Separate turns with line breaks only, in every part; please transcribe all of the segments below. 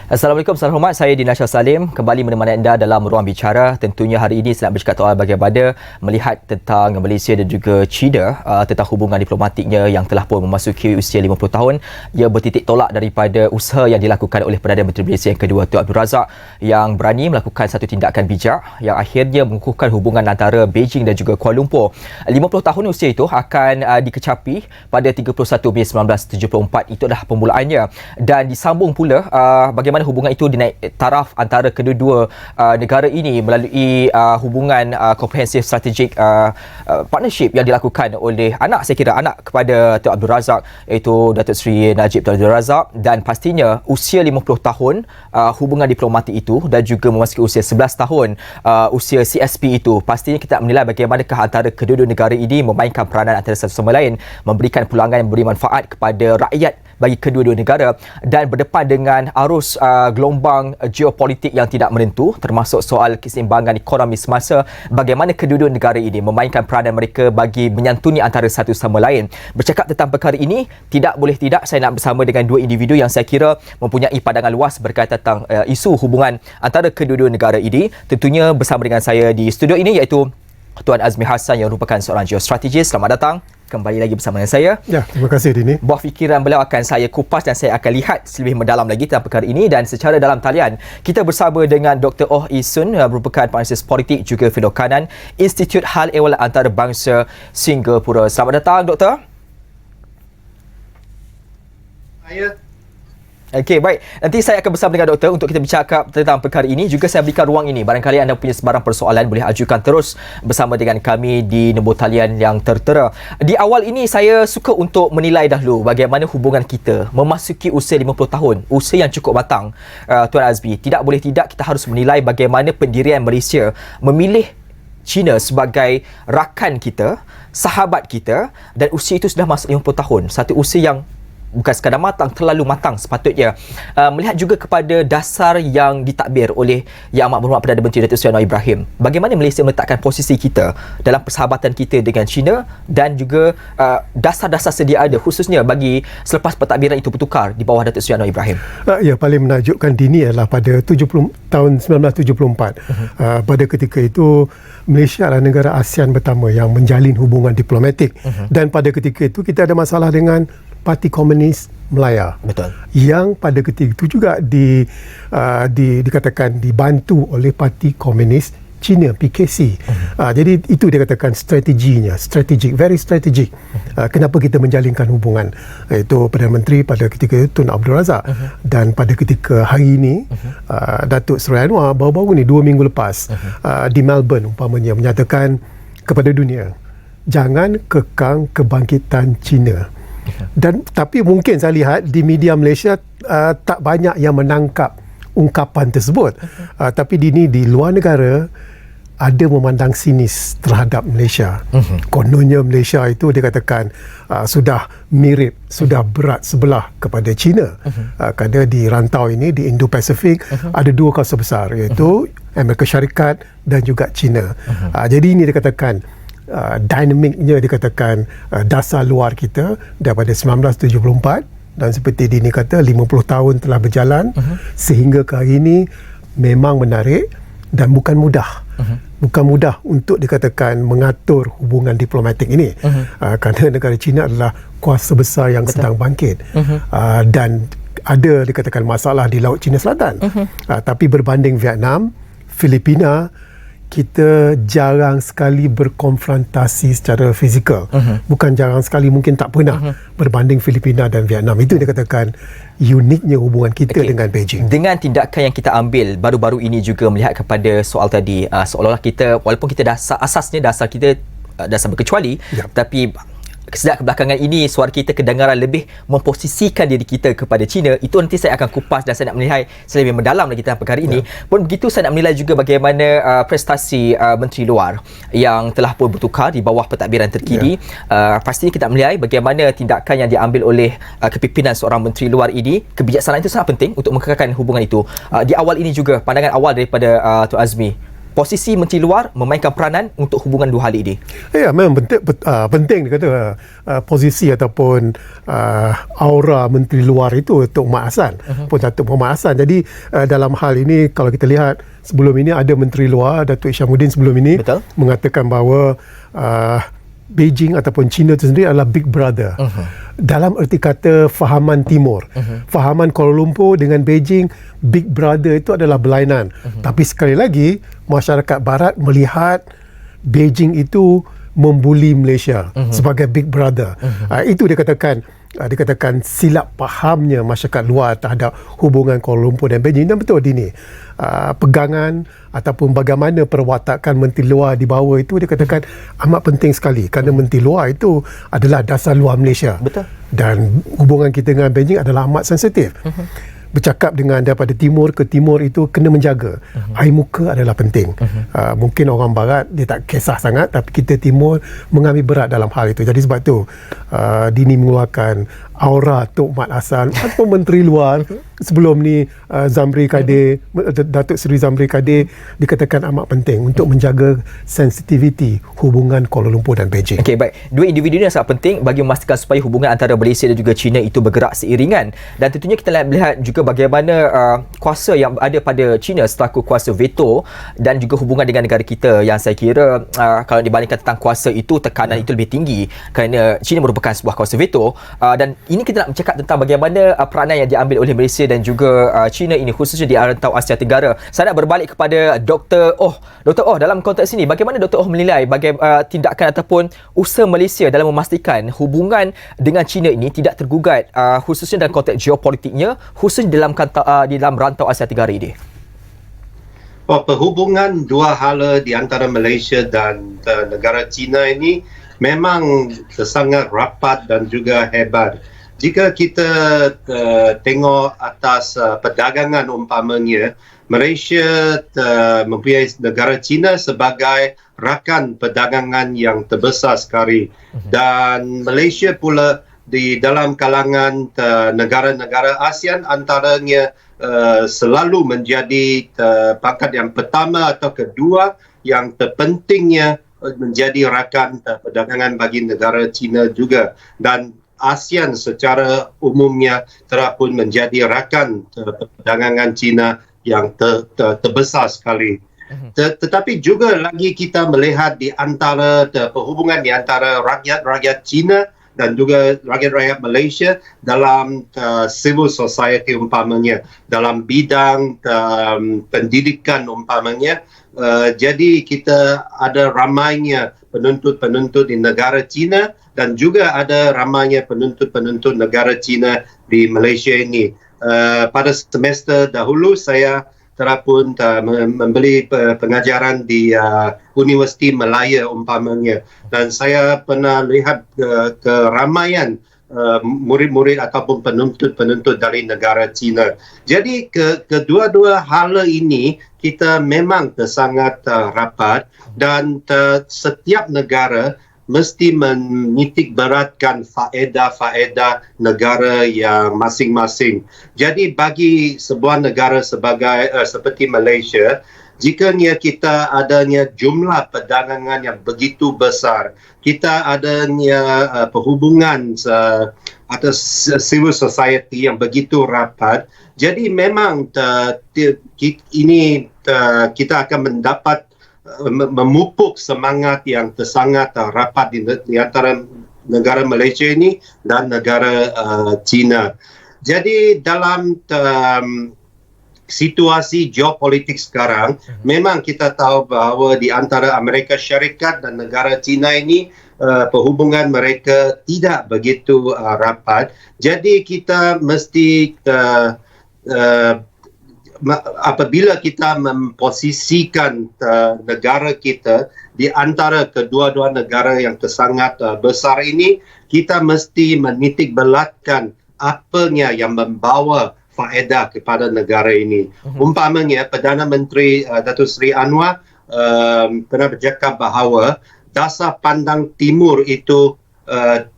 Assalamualaikum, salam hormat. Saya Dina Shah Salim kembali menemani anda dalam ruang bicara. Tentunya hari ini saya nak bercakap soal bagaimana melihat tentang Malaysia dan juga China tentang hubungan diplomatiknya yang telah pun memasuki usia 50 tahun. Ia bertitik tolak daripada usaha yang dilakukan oleh Perdana Menteri Malaysia yang kedua, Tun Abdul Razak, yang berani melakukan satu tindakan bijak yang akhirnya mengukuhkan hubungan antara Beijing dan juga Kuala Lumpur. 50 tahun usia itu akan dikecapi pada 31 Mei 1974. Itu adalah permulaannya, dan disambung pula bagaimana hubungan itu dinaik taraf antara kedua-dua negara ini melalui hubungan komprehensif strategik partnership yang dilakukan oleh anak kepada Tun Abdul Razak, iaitu Datuk Seri Najib Tun Abdul Razak, dan pastinya usia 50 tahun hubungan diplomatik itu dan juga memasuki usia 11 tahun usia CSP itu, pastinya kita menilai bagaimanakah antara kedua-dua negara ini memainkan peranan antara satu sama lain, memberikan pulangan yang memberi manfaat kepada rakyat bagi kedua-dua negara, dan berdepan dengan arus gelombang geopolitik yang tidak menentu, termasuk soal keseimbangan ekonomi semasa, bagaimana kedua-dua negara ini memainkan peranan mereka bagi menyantuni antara satu sama lain. Bercakap tentang perkara ini, tidak boleh tidak saya nak bersama dengan dua individu yang saya kira mempunyai pandangan luas berkaitan tentang isu hubungan antara kedua-dua negara ini. Tentunya bersama dengan saya di studio ini iaitu Tuan Azmi Hassan yang merupakan seorang geostrategis. Selamat datang kembali lagi bersama dengan saya.
Ya, terima kasih Dini.
Buah fikiran beliau akan saya kupas dan saya akan lihat lebih mendalam lagi tentang perkara ini, dan secara dalam talian kita bersama dengan Dr. Oh Ee Soon, merupakan penganalisis politik juga filog kanan Institut Hal Ehwal Antarabangsa Singapura. Selamat datang Doktor. Okey, baik. Nanti saya akan bersama dengan doktor untuk kita bercakap tentang perkara ini. Juga saya berikan ruang ini. Barangkali anda punya sebarang persoalan, boleh ajukan terus bersama dengan kami di nombor talian yang tertera. Di awal ini saya suka untuk menilai dahulu bagaimana hubungan kita memasuki usia 50 tahun. Usia yang cukup matang, Tuan Azmi. Tidak boleh tidak kita harus menilai bagaimana pendirian Malaysia memilih China sebagai rakan kita, sahabat kita, dan usia itu sudah masuk 50 tahun. Satu usia yang bukan sekadar matang, terlalu matang sepatutnya. Melihat juga kepada dasar yang ditadbir oleh Yang Amat Berhormat Perdana Menteri Datuk Seri Anwar Ibrahim, bagaimana Malaysia meletakkan posisi kita dalam persahabatan kita dengan China, dan juga dasar-dasar sedia ada khususnya bagi selepas pentadbiran itu bertukar di bawah Datuk Seri Anwar Ibrahim.
Ya, paling menakjubkan Dini adalah pada tahun 1974. Pada ketika itu Malaysia adalah negara ASEAN pertama yang menjalin hubungan diplomatik. Dan pada ketika itu kita ada masalah dengan Parti Komunis Melaya.
Betul.
Yang pada ketika itu juga dikatakan dibantu oleh Parti Komunis China, PKC. Jadi itu dia katakan strateginya, very strategic. Kenapa kita menjalinkan hubungan? Itu Perdana Menteri pada ketika itu Tun Abdul Razak. Dan pada ketika hari ini Datuk Seri Anwar baru-baru ni 2 minggu lepas di Melbourne umpamanya menyatakan kepada dunia, jangan kekang kebangkitan China. Dan tapi mungkin saya lihat di media Malaysia tak banyak yang menangkap ungkapan tersebut. Tapi di luar negara ada memandang sinis terhadap Malaysia. Kononnya Malaysia itu dikatakan sudah mirip, sudah berat sebelah kepada China. Kerana di rantau ini, di Indo-Pasifik, ada dua kawasan besar, iaitu Amerika Syarikat dan juga China. Jadi ini dikatakan dinamiknya, dikatakan dasar luar kita daripada 1974, dan seperti Dini kata 50 tahun telah berjalan sehingga ke hari ini memang menarik dan bukan mudah. Bukan mudah untuk dikatakan mengatur hubungan diplomatik ini. Kerana negara China adalah kuasa besar yang sedang bangkit. Dan ada dikatakan masalah di Laut Cina Selatan. Tapi berbanding Vietnam, Filipina, kita jarang sekali berkonfrontasi secara fizikal. Bukan jarang sekali, mungkin tak pernah berbanding Filipina dan Vietnam. Itu dia katakan uniknya hubungan kita dengan Beijing.
Dengan tindakan yang kita ambil baru-baru ini juga melihat kepada soal tadi, seolah-olah kita, walaupun kita dasar kita dasar berkecuali, tapi sejak kebelakangan ini suara kita kedengaran lebih memposisikan diri kita kepada China. Itu nanti saya akan kupas dan saya nak menilai lebih mendalam lagi tentang perkara ini. Pun begitu, saya nak menilai juga bagaimana prestasi Menteri Luar yang telah pun bertukar di bawah pentadbiran terkini. Pastinya kita menilai bagaimana tindakan yang diambil oleh kepimpinan seorang Menteri Luar ini. Kebijaksanaan itu sangat penting untuk mengekalkan hubungan itu. Di awal ini juga, pandangan awal daripada Tuan Azmi, posisi Menteri Luar memainkan peranan untuk hubungan dua hal ini?
Ya, memang penting dia kata posisi ataupun aura Menteri Luar itu Tok Mat Hassan, Datuk Muhammad Hassan. Jadi dalam hal ini kalau kita lihat sebelum ini ada Menteri Luar Datuk Isyamuddin sebelum ini mengatakan bahawa Beijing ataupun China itu sendiri adalah Big Brother. Dalam erti kata fahaman Timur. Fahaman Kuala Lumpur dengan Beijing, Big Brother itu adalah berlainan. Tapi sekali lagi, masyarakat Barat melihat Beijing itu membuli Malaysia sebagai Big Brother. Itu dikatakan silap fahamnya masyarakat luar terhadap hubungan Kuala Lumpur dan Beijing. Dan betul Dini, pegangan ataupun bagaimana perwatakan Menteri Luar di bawah itu dikatakan amat penting sekali kerana Menteri Luar itu adalah dasar luar Malaysia.
Betul.
Dan hubungan kita dengan Beijing adalah amat sensitif. Bercakap dengan daripada timur ke timur itu kena menjaga. Air muka adalah penting. Mungkin orang barat dia tak kisah sangat, tapi kita timur mengambil berat dalam hal itu. Jadi sebab tu Dini mengeluarkan aura Tok Mat Hassan ataupun Menteri Luar sebelum ni Zamri Kadir, Datuk Seri Zamri Kadir dikatakan amat penting untuk menjaga sensitiviti hubungan Kuala Lumpur dan Beijing.
Okey, baik. Dua individu ini sangat penting bagi memastikan supaya hubungan antara Malaysia dan juga China itu bergerak seiringan. Dan tentunya kita lihat juga bagaimana kuasa yang ada pada China selaku kuasa veto dan juga hubungan dengan negara kita yang saya kira kalau dibandingkan tentang kuasa itu, tekanan itu lebih tinggi kerana China merupakan sebuah kuasa veto. Dan ini kita nak bercakap tentang bagaimana peranan yang diambil oleh Malaysia dan juga China ini khususnya di rantau Asia Tenggara. Saya nak berbalik kepada Dr. Oh. Dr. Oh, dalam konteks ini bagaimana Dr. Oh menilai tindakan ataupun usaha Malaysia dalam memastikan hubungan dengan China ini tidak tergugat khususnya dalam konteks geopolitiknya, khususnya dalam rantau Asia Tenggara ini?
Perhubungan dua hala di antara Malaysia dan negara China ini memang sangat rapat dan juga hebat. Jika kita tengok atas perdagangan umpamanya, Malaysia mempunyai negara China sebagai rakan perdagangan yang terbesar sekali. Dan Malaysia pula di dalam kalangan negara-negara ASEAN antaranya selalu menjadi pangkat yang pertama atau kedua yang terpentingnya menjadi rakan perdagangan bagi negara China juga. Dan ASEAN secara umumnya telah pun menjadi rakan perdagangan China yang terbesar sekali. Tetapi juga lagi kita melihat di antara perhubungan di antara rakyat China dan juga rakyat-rakyat Malaysia dalam civil society umpamanya, dalam bidang pendidikan umpamanya. Jadi kita ada ramainya penuntut-penuntut di negara China dan juga ada ramainya penuntut-penuntut negara China di Malaysia ini. Pada semester dahulu saya telah pun membeli pengajaran di Universiti Malaya umpamanya, dan saya pernah lihat keramaian murid-murid ataupun penuntut-penuntut dari negara China. Jadi kedua-dua hala ini kita memang sangat rapat dan setiap negara mesti menitik beratkan faedah-faedah negara yang masing-masing. Jadi bagi sebuah negara seperti Malaysia, jikanya kita adanya jumlah perdagangan yang begitu besar, kita adanya perhubungan atau civil society yang begitu rapat, jadi memang kita akan mendapat memupuk semangat yang sangat rapat di antara negara Malaysia ini dan negara China. Jadi dalam situasi geopolitik sekarang, memang kita tahu bahawa di antara Amerika Syarikat dan negara China ini perhubungan mereka tidak begitu rapat. Jadi kita mesti apabila kita memposisikan negara kita di antara kedua-dua negara yang sangat besar ini, kita mesti menitik beratkan apanya yang membawa faedah kepada negara ini. Umpamanya Perdana Menteri Datuk Seri Anwar pernah bercakap bahawa dasar pandang timur itu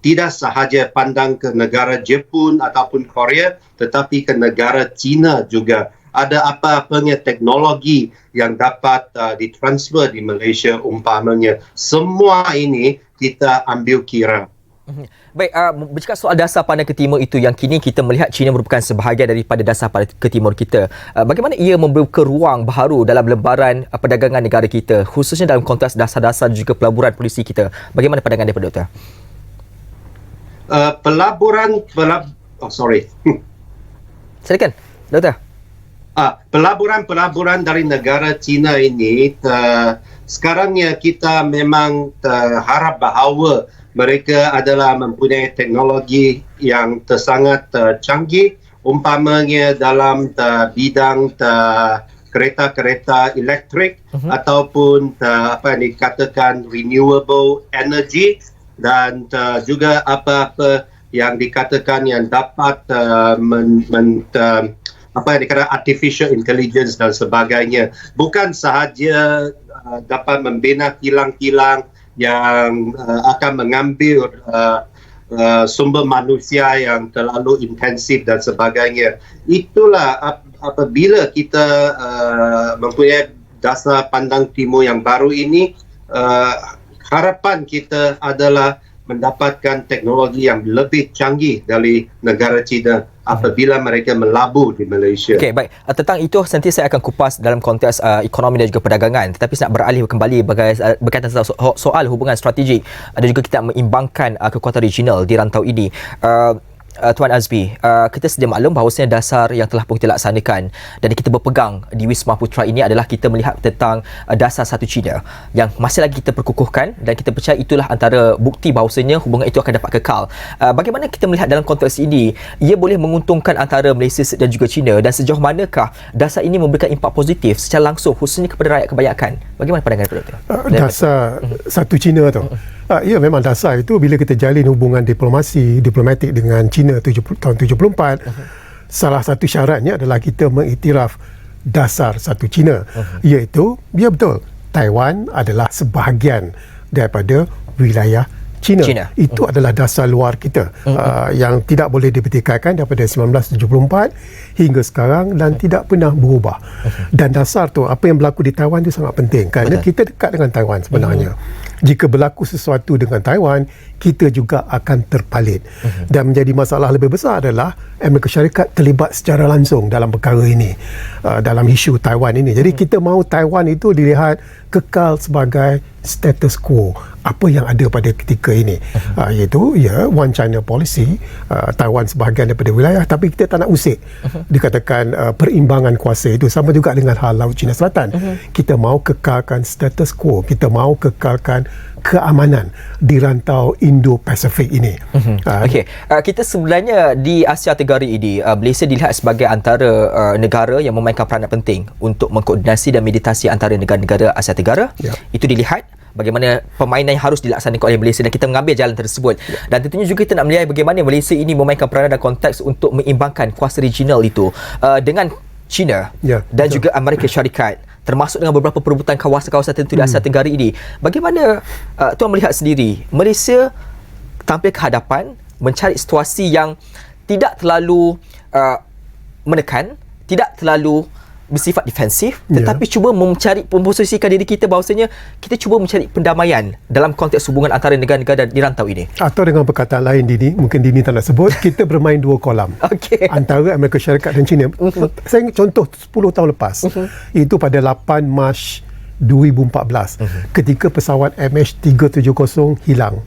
tidak sahaja pandang ke negara Jepun ataupun Korea, tetapi ke negara China juga. ada apa-apanya teknologi yang dapat ditransfer di Malaysia umpamanya. Semua ini kita ambil kira.
Baik, bercakap soal dasar pandang ke timur itu yang kini kita melihat China merupakan sebahagian daripada dasar pandang ke timur kita. Bagaimana ia membuka ruang baharu dalam lembaran perdagangan negara kita, khususnya dalam konteks dasar-dasar dan juga pelaburan polisi kita. Bagaimana pandangan daripada Doktor? Silakan, Doktor.
Pelaburan dari negara China ini sekarangnya kita memang harap bahawa mereka adalah mempunyai teknologi yang sangat canggih, umpamanya dalam bidang kereta-kereta elektrik ataupun apa yang dikatakan renewable energy, dan juga apa-apa yang dikatakan yang dapat apa yang dikatakan artificial intelligence dan sebagainya. Bukan sahaja dapat membina kilang-kilang yang akan mengambil sumber manusia yang terlalu intensif dan sebagainya. Itulah apabila kita mempunyai dasar pandang timur yang baru ini, harapan kita adalah mendapatkan teknologi yang lebih canggih dari negara China apabila mereka melabur di Malaysia.
Okey, baik. Tentang itu nanti saya akan kupas dalam konteks ekonomi dan juga perdagangan. Tetapi saya nak beralih kembali berkaitan tentang soal hubungan strategik dan juga kita mengimbangkan kekuatan regional di rantau ini. Tuan Azmi, kita sedia maklum bahawasanya dasar yang telah pun kita laksanakan dan kita berpegang di Wisma Putra ini adalah kita melihat tentang dasar satu China yang masih lagi kita perkukuhkan dan kita percaya itulah antara bukti bahawasanya hubungan itu akan dapat kekal. Bagaimana kita melihat dalam konteks ini, ia boleh menguntungkan antara Malaysia dan juga China, dan sejauh manakah dasar ini memberikan impak positif secara langsung khususnya kepada rakyat kebanyakan? Bagaimana pandangan Dr.
Dasar satu China tu. Ya, memang dasar itu bila kita jalin hubungan diplomatik dengan China tahun 74, salah satu syaratnya adalah kita mengiktiraf dasar satu China, iaitu, ya betul, Taiwan adalah sebahagian daripada wilayah China. Itu adalah dasar luar kita yang tidak boleh dipertikaikan daripada 1974 hingga sekarang dan tidak pernah berubah. Dan dasar tu, apa yang berlaku di Taiwan itu sangat penting kerana kita dekat dengan Taiwan sebenarnya. Jika berlaku sesuatu dengan Taiwan, kita juga akan terpalit. Dan menjadi masalah lebih besar adalah Amerika Syarikat terlibat secara langsung dalam perkara ini, dalam isu Taiwan ini. Jadi kita mahu Taiwan itu dilihat kekal sebagai status quo, apa yang ada pada ketika ini, iaitu One China policy, Taiwan sebahagian daripada wilayah, tapi kita tak nak usik. Dikatakan perimbangan kuasa itu sama juga dengan hal Laut Cina Selatan. Kita mahu kekalkan status quo, kita mahu kekalkan keamanan di rantau Indo-Pasifik ini.
Okey, kita sebenarnya di Asia Tenggara ini, Malaysia dilihat sebagai antara negara yang memainkan peranan penting untuk mengkoordinasi dan meditasi antara negara-negara Asia Tenggara. Itu dilihat bagaimana permainan yang harus dilaksanakan oleh Malaysia dan kita mengambil jalan tersebut. Dan tentunya juga kita nak melihat bagaimana Malaysia ini memainkan peranan dalam konteks untuk mengimbangkan kuasa regional itu dengan China dan juga Amerika Syarikat, termasuk dengan beberapa perebutan kawasan-kawasan tertentu di Asia Tenggara ini. Bagaimana tuan melihat sendiri Malaysia tampil ke hadapan mencari situasi yang tidak terlalu menekan, tidak terlalu bersifat defensif, tetapi cuba mencari memposisikan diri kita bahawasanya kita cuba mencari pendamaian dalam konteks hubungan antara negara-negara di rantau ini. Atau
dengan perkataan lain, Dini, mungkin Dini tak nak sebut, kita bermain dua kolam antara Amerika Syarikat dan China. Saya ingat contoh 10 tahun lepas, itu pada 8 Mac 2014, ketika pesawat MH370 hilang.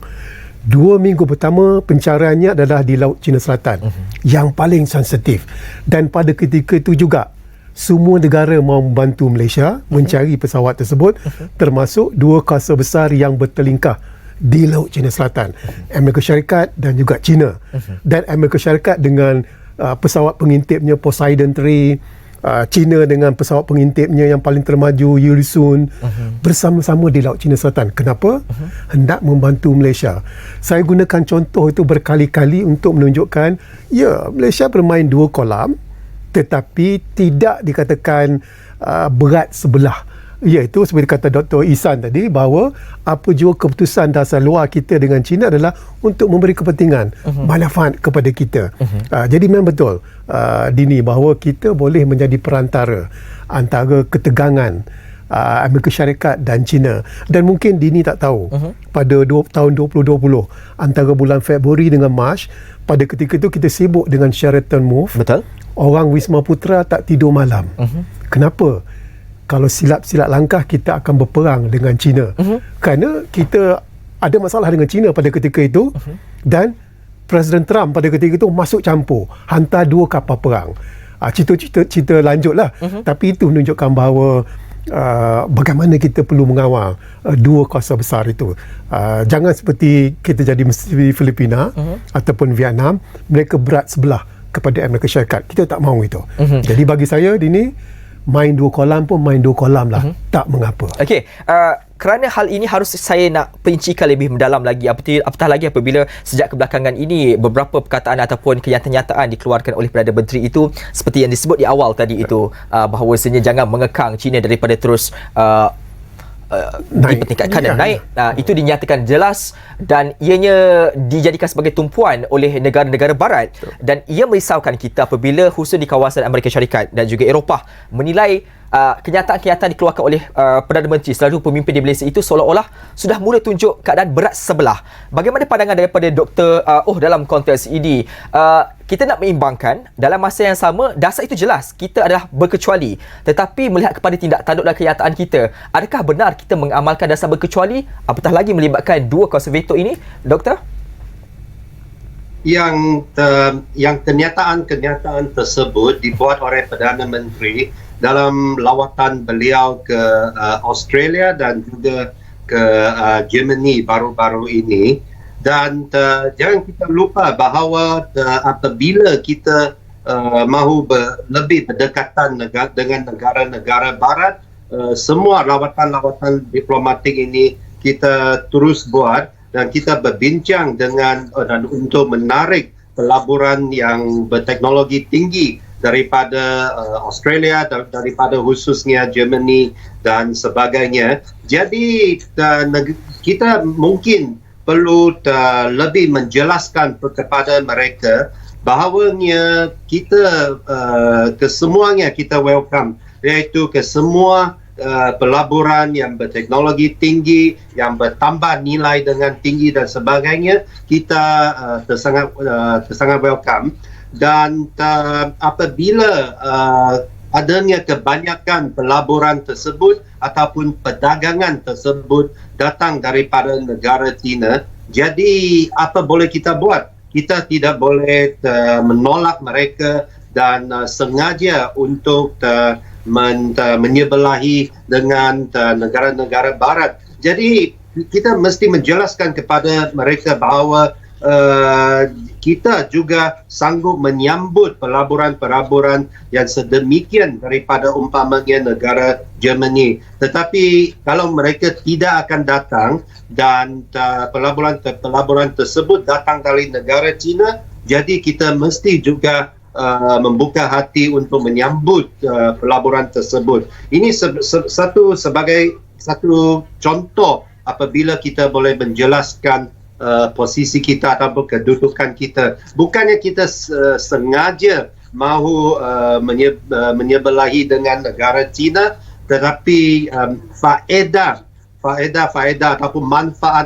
2 minggu pertama pencariannya adalah di Laut Cina Selatan, yang paling sensitif, dan pada ketika itu juga semua negara mahu membantu Malaysia mencari pesawat tersebut, termasuk dua kuasa besar yang bertelingkah di Laut Cina Selatan, Amerika Syarikat dan juga China. Dan Amerika Syarikat dengan pesawat pengintipnya Poseidon 3, China dengan pesawat pengintipnya yang paling termaju Yulisun, bersama-sama di Laut Cina Selatan. Kenapa? Hendak membantu Malaysia. Saya gunakan contoh itu berkali-kali untuk menunjukkan, ya, Malaysia bermain dua kolam, tetapi tidak dikatakan berat sebelah iaitu seperti kata Dr. Ihsan tadi, bahawa apa jua keputusan dasar luar kita dengan China adalah untuk memberi kepentingan, manfaat kepada kita. Jadi memang betul Dini, bahawa kita boleh menjadi perantara antara ketegangan Amerika Syarikat dan China. Dan mungkin Dini tak tahu, pada tahun 2020, antara bulan Februari dengan Mac, pada ketika itu kita sibuk dengan Sheraton Move.
Betul.
Orang Wisma Putra tak tidur malam. Kenapa? Kalau silap-silap langkah, kita akan berperang dengan China. Kerana kita ada masalah dengan China pada ketika itu, dan Presiden Trump pada ketika itu masuk campur, hantar 2 kapal perang. Cerita lanjutlah. Tapi itu menunjukkan bahawa bagaimana kita perlu mengawal 2 kuasa besar itu. Jangan seperti kita jadi Filipina ataupun Vietnam, mereka berat sebelah kepada Amerika Syarikat. Kita tak mahu itu. Jadi bagi saya, Dini, main 2 kolam pun main 2 kolam lah. Tak mengapa.
Okey, kerana hal ini harus saya nak perincikan lebih mendalam lagi, apatah lagi apabila sejak kebelakangan ini beberapa perkataan ataupun kenyataan dikeluarkan oleh Perdana Menteri itu seperti yang disebut di awal tadi itu, bahawasanya jangan mengekang China daripada terus dipertingkatkan dan naik. Itu dinyatakan jelas dan ianya dijadikan sebagai tumpuan oleh negara-negara barat. Dan ia merisaukan kita apabila khusus di kawasan Amerika Syarikat dan juga Eropah menilai kenyataan-kenyataan dikeluarkan oleh Perdana Menteri selalu pemimpin di Malaysia itu seolah-olah sudah mula tunjuk keadaan berat sebelah. Bagaimana pandangan daripada Dr. Dalam konteks ini? Kita nak meimbangkan, dalam masa yang sama, dasar itu jelas, kita adalah berkecuali. Tetapi melihat kepada tindak tanduk dan kenyataan kita, adakah benar kita mengamalkan dasar berkecuali? Apatah lagi melibatkan 2 kuasa veto ini, Doktor?
Yang kenyataan-kenyataan tersebut dibuat oleh Perdana Menteri dalam lawatan beliau ke Australia dan juga ke Germany baru-baru ini. Dan jangan kita lupa bahawa apabila kita mahu lebih berdekatan dengan negara-negara barat, semua lawatan-lawatan diplomatik ini kita terus buat dan kita berbincang dan untuk menarik pelaburan yang berteknologi tinggi daripada Australia, daripada khususnya Germany dan sebagainya. Jadi kita mungkin perlu lebih menjelaskan kepada mereka bahawanya kita kesemuanya kita welcome, iaitu ke semua pelaburan yang berteknologi tinggi, yang bertambah nilai dengan tinggi dan sebagainya, kita sangat welcome. Dan apabila adanya kebanyakan pelaburan tersebut ataupun perdagangan tersebut datang daripada negara China, jadi apa boleh kita buat? Kita tidak boleh menolak mereka dan sengaja untuk menyebelahi dengan negara-negara barat. Jadi kita mesti menjelaskan kepada mereka bahawa kita juga sanggup menyambut pelaburan-pelaburan yang sedemikian daripada umpamanya negara Germany. Tetapi kalau mereka tidak akan datang dan pelaburan tersebut datang dari negara China, jadi kita mesti juga membuka hati untuk menyambut pelaburan tersebut. Ini sebagai satu contoh apabila kita boleh menjelaskan posisi kita ataupun kedudukan kita. Bukannya kita sengaja mahu menyebelahi dengan negara China, tetapi faedah ataupun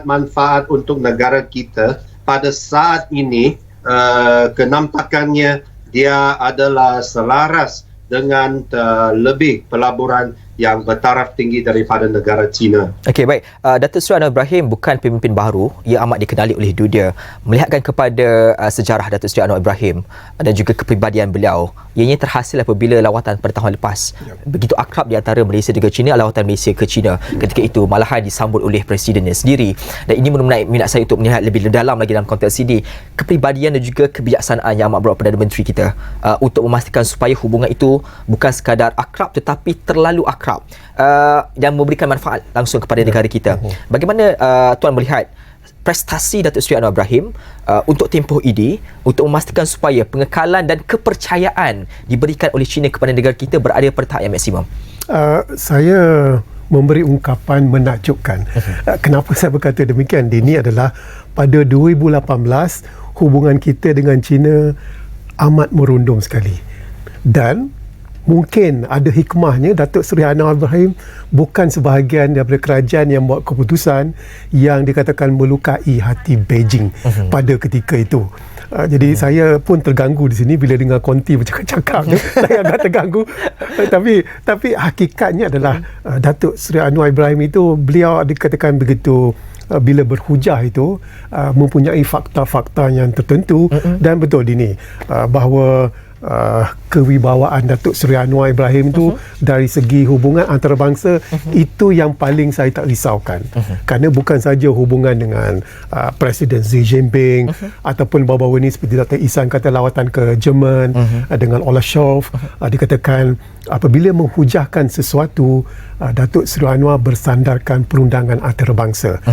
manfaat untuk negara kita pada saat ini kenampakannya dia adalah selaras dengan lebih pelaburan yang bertaraf tinggi daripada negara China.
Okey, baik. Datuk Seri Anwar Ibrahim bukan pemimpin baru. Ia amat dikenali oleh dunia. Melihatkan kepada sejarah Datuk Seri Anwar Ibrahim dan juga kepribadian beliau, ianya terhasil apabila lawatan pada tahun lepas. Begitu akrab di antara Malaysia dengan China, lawatan Malaysia ke China. Ketika itu malahan disambut oleh presidennya sendiri. Dan ini menarik minat saya untuk melihat lebih dalam lagi dalam konteks ini kepribadian dan juga kebijaksanaan yang amat berat Perdana Menteri kita untuk memastikan supaya hubungan itu bukan sekadar akrab tetapi terlalu akrab. Dan memberikan manfaat langsung kepada negara kita. Bagaimana Tuan melihat prestasi Datuk Seri Anwar Ibrahim untuk tempoh ini untuk memastikan supaya pengekalan dan kepercayaan diberikan oleh China kepada negara kita berada pada tahap yang maksimum?
Saya memberi ungkapan menakjubkan. Kenapa saya berkata demikian? Ini adalah pada 2018 hubungan kita dengan China amat merundum sekali. Dan mungkin ada hikmahnya Datuk Seri Anwar Ibrahim bukan sebahagian daripada kerajaan yang buat keputusan yang dikatakan melukai hati Beijing pada ketika itu. Jadi saya pun terganggu di sini bila dengar Konti bercakap-cakap. Saya agak terganggu. Tapi hakikatnya adalah Datuk Seri Anwar Ibrahim itu, beliau dikatakan begitu, bila berhujah itu mempunyai fakta-fakta yang tertentu. Dan betul ini bahawa kewibawaan Datuk Seri Anwar Ibrahim itu dari segi hubungan antarabangsa itu yang paling saya tak risaukan. Kerana bukan saja hubungan dengan Presiden Xi Jinping ataupun baru-baru ini seperti Dr. Ihsan kata lawatan ke Jerman dengan Olaf Scholz, dikatakan apabila menghujahkan sesuatu, Datuk Seri Anwar bersandarkan perundangan antarabangsa.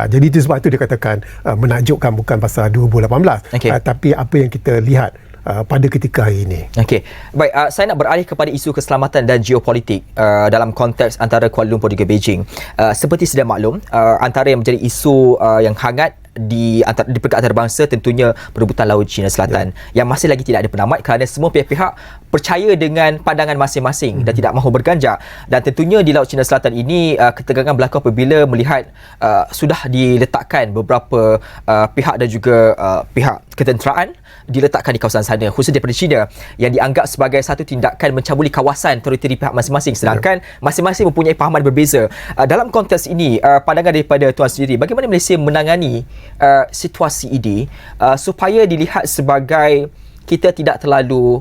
Jadi itu sebab itu dikatakan menakjubkan bukan pasal 2018, tapi apa yang kita lihat pada ketika hari ini.
Okey. Baik, saya nak beralih kepada isu keselamatan dan geopolitik dalam konteks antara Kuala Lumpur dan Beijing. Seperti sedia maklum, antara yang menjadi isu yang hangat di peringkat antarabangsa tentunya perebutan Laut Cina Selatan yang masih lagi tidak ada penamat kerana semua pihak-pihak percaya dengan pandangan masing-masing dan tidak mahu berganjak. Dan tentunya di Laut Cina Selatan ini ketegangan berlaku apabila melihat sudah diletakkan beberapa pihak dan juga pihak ketenteraan diletakkan di kawasan sana, khusus daripada China, yang dianggap sebagai satu tindakan mencabuli kawasan teritori pihak masing-masing, sedangkan masing-masing mempunyai pahaman berbeza. Dalam konteks ini, pandangan daripada tuan sendiri, bagaimana Malaysia menangani situasi ini supaya dilihat sebagai kita tidak terlalu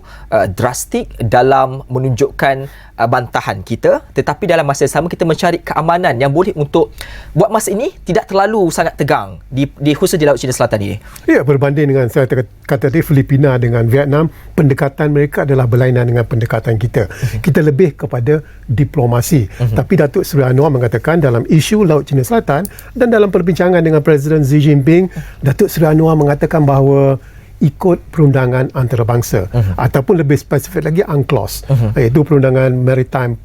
drastik dalam menunjukkan bantahan kita, tetapi dalam masa yang sama kita mencari keamanan yang boleh untuk buat masa ini tidak terlalu sangat tegang di khusus di Laut Cina Selatan ini. Ya,
berbanding dengan saya kata tadi Filipina dengan Vietnam, pendekatan mereka adalah berlainan dengan pendekatan kita. Kita lebih kepada diplomasi. Tapi Datuk Seri Anwar mengatakan dalam isu Laut Cina Selatan dan dalam perbincangan dengan Presiden Xi Jinping, Datuk Seri Anwar mengatakan bahawa ikut perundangan antarabangsa ataupun lebih spesifik lagi UNCLOS, iaitu perundangan maritime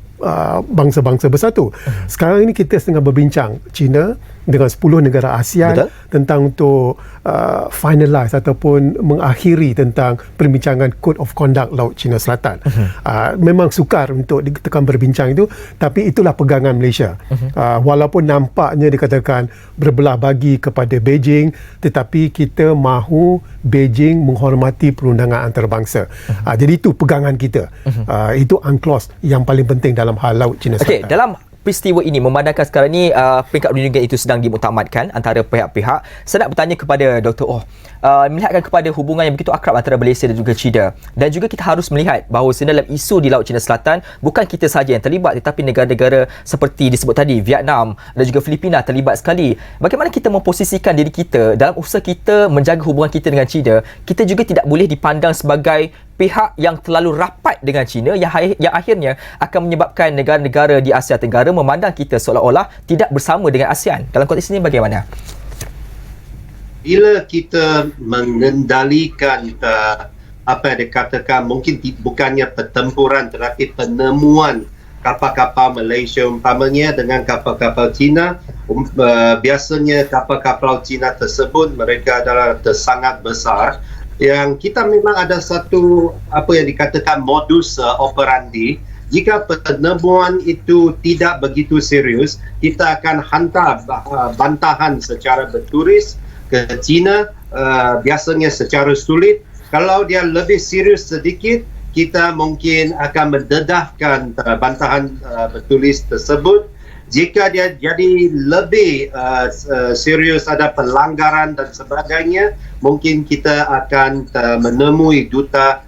bangsa-bangsa bersatu. Sekarang ini kita sedang berbincang China dengan 10 negara ASEAN tentang untuk finalize ataupun mengakhiri tentang perbincangan Code of Conduct Laut Cina Selatan. Memang sukar untuk ditekan berbincang itu, tapi itulah pegangan Malaysia. Walaupun nampaknya dikatakan berbelah bagi kepada Beijing, tetapi kita mahu Beijing menghormati perundangan antarabangsa. Jadi itu pegangan kita. Itu UNCLOS yang paling penting dalam hal Laut Cina Selatan.
Dalam peristiwa ini, memandangkan sekarang ini peringkat perundingan itu sedang dimuktamadkan antara pihak-pihak, saya nak bertanya kepada Dr. Oh, melihatkan kepada hubungan yang begitu akrab antara Malaysia dan juga China, dan juga kita harus melihat bahawa dalam isu di Laut Cina Selatan bukan kita sahaja yang terlibat, tetapi negara-negara seperti disebut tadi Vietnam dan juga Filipina terlibat sekali. Bagaimana kita memposisikan diri kita dalam usaha kita menjaga hubungan kita dengan China? Kita juga tidak boleh dipandang sebagai pihak yang terlalu rapat dengan China yang akhirnya akan menyebabkan negara-negara di Asia Tenggara memandang kita seolah-olah tidak bersama dengan ASEAN. Dalam konteks ini bagaimana?
Bila kita mengendalikan apa yang dikatakan mungkin bukannya pertempuran tetapi penemuan kapal-kapal Malaysia umpamanya dengan kapal-kapal China, biasanya kapal-kapal China tersebut mereka adalah sangat besar, yang kita memang ada satu apa yang dikatakan modus operandi. Jika penemuan itu tidak begitu serius, kita akan hantar bantahan secara bertulis ke China, biasanya secara sulit. Kalau dia lebih serius sedikit, kita mungkin akan mendedahkan bantahan bertulis tersebut. Jika dia jadi lebih serius, ada pelanggaran dan sebagainya, mungkin kita akan menemui duta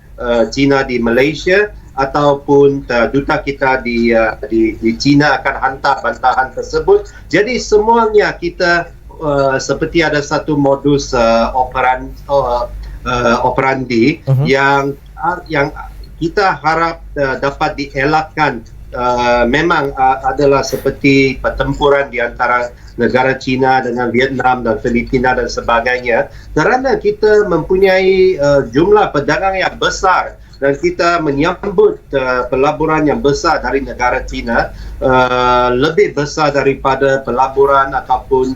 China di Malaysia ataupun duta kita di China akan hantar bantahan tersebut. Jadi semuanya kita seperti ada satu modus operandi yang kita harap dapat dielakkan. Memang adalah seperti pertempuran di antara negara China dengan Vietnam dan Filipina dan sebagainya, kerana kita mempunyai jumlah perdagangan yang besar dan kita menyambut pelaburan yang besar dari negara China, lebih besar daripada pelaburan ataupun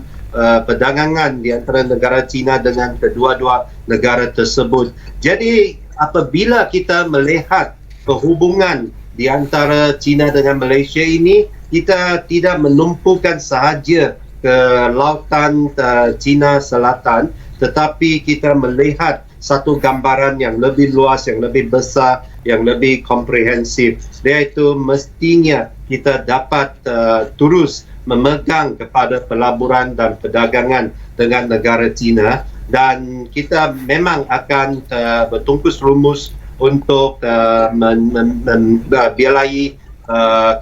perdagangan di antara negara China dengan kedua-dua negara tersebut. Jadi apabila kita melihat perhubungan di antara China dengan Malaysia ini, kita tidak menumpukan sahaja ke lautan China Selatan, tetapi kita melihat satu gambaran yang lebih luas, yang lebih besar, yang lebih komprehensif. Iaitu mestinya kita dapat terus memegang kepada pelaburan dan perdagangan dengan negara China, dan kita memang akan bertungkus lumus untuk membelai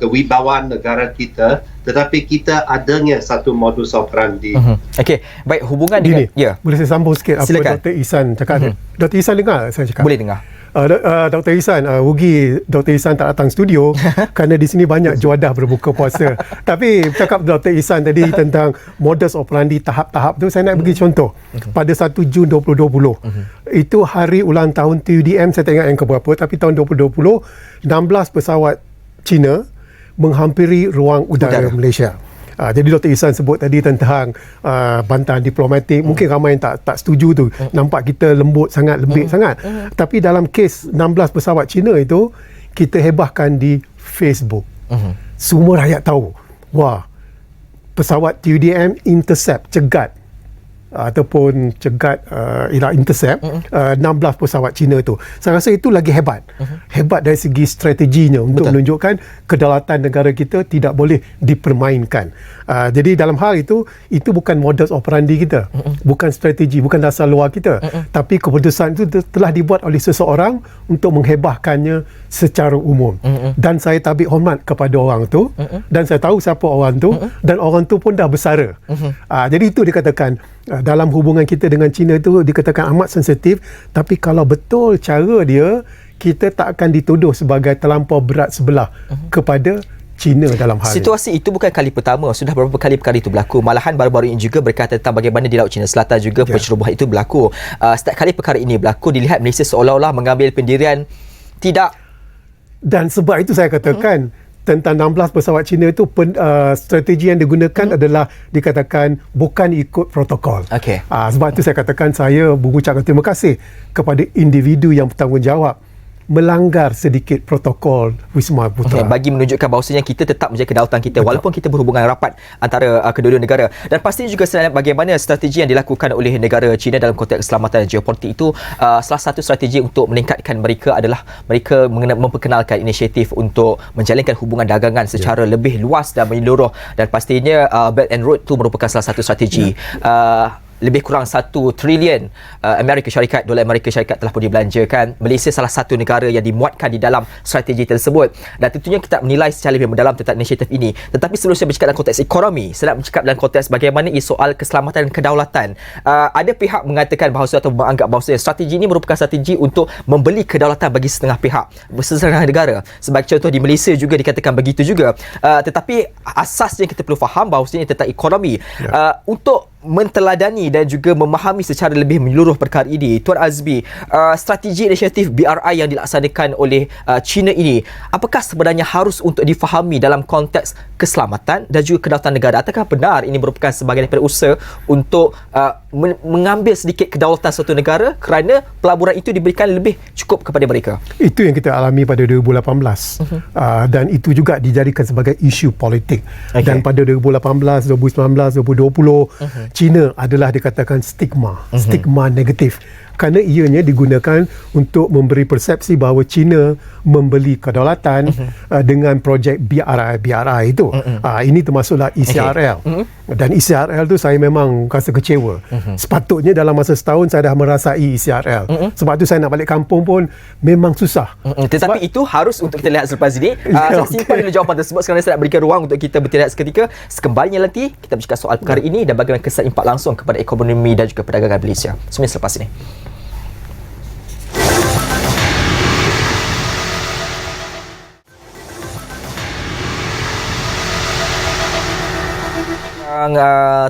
kewibawaan negara kita, tetapi kita adanya satu modus operandi.
Okey, baik, hubungan
Gini,
dengan
boleh saya sambung sikit
Silakan.
apa Dr. Isan cakap. Dr. Isan dengar saya cakap?
boleh dengar.
Dr. Isan, rugi Dr. Isan tak datang studio kerana di sini banyak juadah berbuka puasa. Tapi cakap Dr. Isan tadi tentang modus operandi tahap-tahap tu, saya nak bagi contoh. Pada 1 Jun 2020, itu hari ulang tahun TUDM, saya tak ingat yang keberapa, tapi tahun 2020, 16 pesawat China menghampiri ruang udara Malaysia. Jadi Dr. Isan sebut tadi tentang bantahan diplomatik. Mungkin ramai yang tak setuju tu. Nampak kita lembut sangat, lembik sangat. Tapi dalam kes 16 pesawat Cina itu, kita hebahkan di Facebook. Semua rakyat tahu. Wah, pesawat TUDM intercept, cegat ataupun cegat intercept 16 pesawat Cina tu. Saya rasa itu lagi hebat. Hebat dari segi strateginya untuk menunjukkan kedaulatan negara kita tidak boleh dipermainkan. Jadi dalam hal itu bukan modus operandi kita, bukan strategi, bukan dasar luar kita, tapi keputusan itu telah dibuat oleh seseorang untuk menghebahkannya secara umum. Dan saya tabik hormat kepada orang tu, dan saya tahu siapa orang tu, dan orang tu pun dah bersara. Jadi itu dikatakan dalam hubungan kita dengan China itu dikatakan amat sensitif, tapi kalau betul cara dia, kita tak akan dituduh sebagai terlampau berat sebelah kepada China dalam hal
situasi itu bukan kali pertama, sudah beberapa kali perkara itu berlaku. Malahan baru-baru ini juga berkata tentang bagaimana di Laut China Selatan juga pencerobohan itu berlaku. Setiap kali perkara ini berlaku, dilihat Malaysia seolah-olah mengambil pendirian tidak. Dan
sebab itu saya katakan tentang 16 pesawat Cina itu strategi yang digunakan adalah dikatakan bukan ikut protokol. Sebab itu saya katakan saya mengucapkan terima kasih kepada individu yang bertanggungjawab melanggar sedikit protokol Wisma Putra.
Bagi menunjukkan bahawasanya kita tetap menjaga kedaulatan kita walaupun kita berhubungan rapat antara kedua-dua negara. Dan pastinya juga bagaimana strategi yang dilakukan oleh negara China dalam konteks keselamatan dan geopolitik itu, salah satu strategi untuk meningkatkan mereka adalah mereka memperkenalkan inisiatif untuk menjalinkan hubungan dagangan secara lebih luas dan menyeluruh, dan pastinya Belt and Road itu merupakan salah satu strategi. Lebih kurang 1 trilion dolar Amerika Syarikat telah pun dibelanjakan. Malaysia salah satu negara yang dimuatkan di dalam strategi tersebut, dan tentunya kita menilai secara lebih mendalam tentang inisiatif ini. Tetapi sebelum saya bercakap dalam konteks ekonomi, saya nak bercakap dalam konteks bagaimana soal keselamatan dan kedaulatan. Ada pihak mengatakan bahawa atau menganggap bahawa strategi ini merupakan strategi untuk membeli kedaulatan bagi setengah pihak, setengah negara. Sebagai contoh di Malaysia juga dikatakan begitu juga. Tetapi asasnya kita perlu faham bahawasanya tentang ekonomi. Untuk menteladani dan juga memahami secara lebih menyeluruh perkara ini, Tuan Azmi, strategi inisiatif BRI yang dilaksanakan oleh China ini, apakah sebenarnya harus untuk difahami dalam konteks keselamatan dan juga kedaulatan negara? Adakah benar ini merupakan sebahagian daripada usaha untuk mengambil sedikit kedaulatan suatu negara kerana pelaburan itu diberikan lebih cukup kepada mereka?
Itu yang kita alami pada 2018. Dan itu juga dijadikan sebagai isu politik. Dan pada 2018, 2019, 2020, China adalah dikatakan stigma negatif, kerana ianya digunakan untuk memberi persepsi bahawa China membeli kedaulatan dengan projek BRI itu. Ini termasuklah ECRL. Dan ECRL tu saya memang rasa kecewa. Sepatutnya dalam masa setahun saya dah merasai ECRL. Sebab tu saya nak balik kampung pun memang susah.
Tetapi itu harus untuk kita lihat selepas ini. Saya simpan dulu jawapan tersebut kerana saya nak berikan ruang untuk kita bertirahat seketika. Sekembalinya nanti kita bercakap soal perkara ini dan bagaimana kesan impak langsung kepada ekonomi dan juga perdagangan Malaysia. Semua selepas ini. yang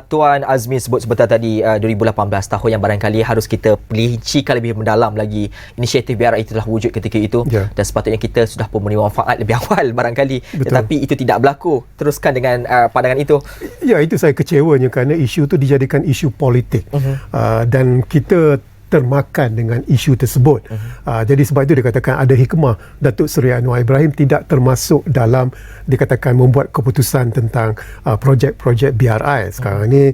Tuan Azmi sebut sebentar tadi, 2018 tahun yang barangkali harus kita pelincikan lebih mendalam lagi. Inisiatif BRI itu telah wujud ketika itu, dan sepatutnya kita sudah pun menerima manfaat lebih awal barangkali. Betul. Tetapi itu tidak berlaku. Teruskan dengan pandangan itu.
Ya, itu saya kecewanya kerana isu itu dijadikan isu politik. Dan kita termakan dengan isu tersebut. Jadi sebab itu dikatakan ada hikmah Datuk Seri Anwar Ibrahim tidak termasuk dalam dikatakan membuat keputusan tentang projek-projek BRI. Sekarang ni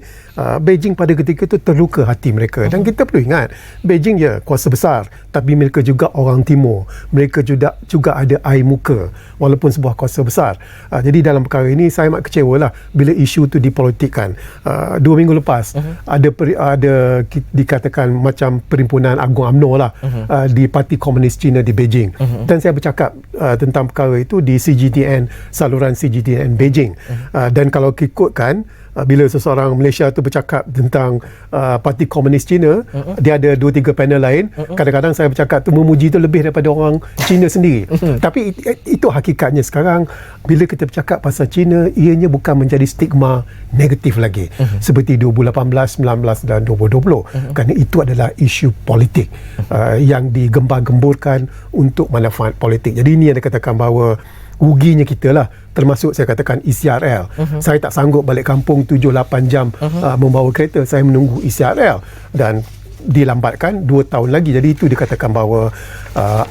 Beijing pada ketika itu terluka hati mereka, dan kita perlu ingat Beijing ya kuasa besar, tapi mereka juga orang timur, mereka juga ada air muka walaupun sebuah kuasa besar. Jadi dalam perkara ini saya amat kecewa lah bila isu itu dipolitikkan. 2 minggu lepas ada dikatakan macam Perhimpunan Agung UMNO lah di Parti Komunis Cina di Beijing, dan saya bercakap tentang perkara itu di CGTN, saluran CGTN Beijing. Dan kalau ikutkan bila seseorang Malaysia tu bercakap tentang Parti Komunis Cina, dia ada 2-3 panel lain, kadang-kadang saya bercakap tu memuji tu lebih daripada orang Cina sendiri. Tapi itu hakikatnya sekarang bila kita bercakap pasal Cina, ianya bukan menjadi stigma negatif lagi seperti 2018, 19 dan 2020, kerana itu adalah isu politik yang digembar-gemburkan untuk manfaat politik. Jadi ini yang dikatakan bahawa ruginya kita lah, termasuk saya katakan ECRL. Saya tak sanggup balik kampung 7-8 jam membawa kereta, saya menunggu ECRL dan dilambatkan 2 tahun lagi. Jadi itu dikatakan bahawa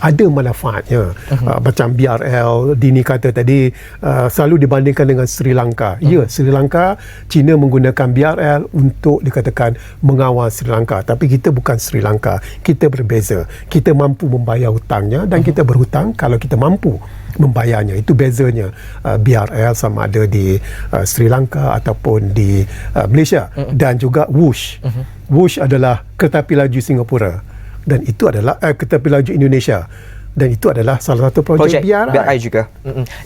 ada manfaatnya. Macam BRL, Dini kata tadi, selalu dibandingkan dengan Sri Lanka. Ya, Sri Lanka, China menggunakan BRL untuk dikatakan mengawal Sri Lanka. Tapi kita bukan Sri Lanka. Kita berbeza. Kita mampu membayar hutangnya, dan kita berhutang kalau kita mampu membayarnya. Itu bezanya BRL sama ada di Sri Lanka ataupun di Malaysia. Dan juga Woosh. Woosh adalah keretapi laju Singapura, dan itu adalah keretapi laju Indonesia, dan itu adalah salah satu projek BRI
juga.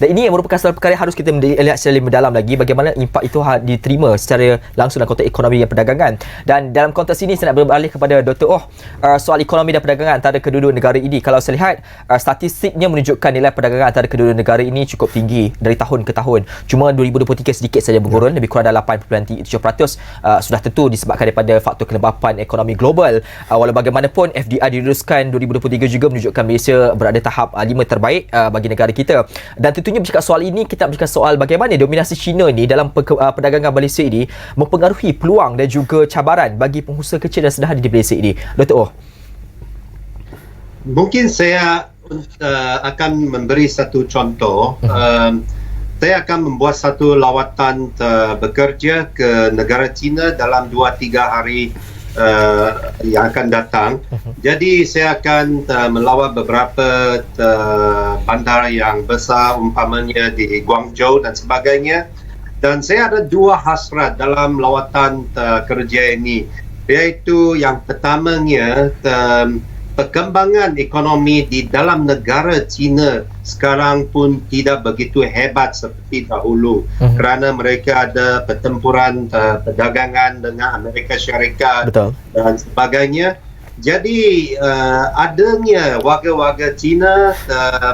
Dan ini yang merupakan salah perkara yang harus kita lihat secara lebih mendalam lagi, bagaimana impak itu diterima secara langsung dalam konteks ekonomi dan perdagangan. Dan dalam konteks ini saya nak beralih kepada Dr. Soal ekonomi dan perdagangan antara kedua-dua negara ini. Kalau saya lihat statistiknya menunjukkan nilai perdagangan antara kedua-dua negara ini cukup tinggi dari tahun ke tahun. Cuma 2023 sedikit saja menurun, lebih kurang dalam 8.7%. Sudah tentu disebabkan daripada faktor kelembapan ekonomi global. Walau bagaimanapun FDI diluluskan 2023 juga menunjukkan Malaysia berada tahap 5 terbaik bagi negara kita. Dan tentunya bercakap soal ini, kita nak bercakap soal bagaimana dominasi China ni dalam perdagangan Malaysia ini mempengaruhi peluang dan juga cabaran bagi pengusaha kecil dan sederhana di Malaysia ini. Dr.
Mungkin saya akan memberi satu contoh. Saya akan membuat satu lawatan bekerja ke negara China dalam 2-3 hari yang akan datang. Jadi saya akan melawat beberapa bandar yang besar, umpamanya di Guangzhou dan sebagainya. Dan saya ada 2 hasrat dalam lawatan kerja ini, iaitu yang pertamanya perkembangan ekonomi di dalam negara China sekarang pun tidak begitu hebat seperti dahulu, kerana mereka ada pertempuran perdagangan dengan Amerika Syarikat. Betul. Dan sebagainya. Jadi adanya warga-warga China,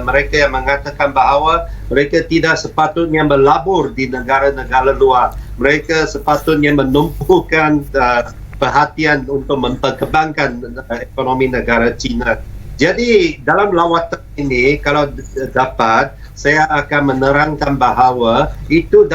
mereka yang mengatakan bahawa mereka tidak sepatutnya melabur di negara-negara luar. Mereka sepatutnya menumpukan perhatian untuk memperkembangkan ekonomi negara China. Jadi dalam lawatan ini, kalau dapat, saya akan menerangkan bahawa itu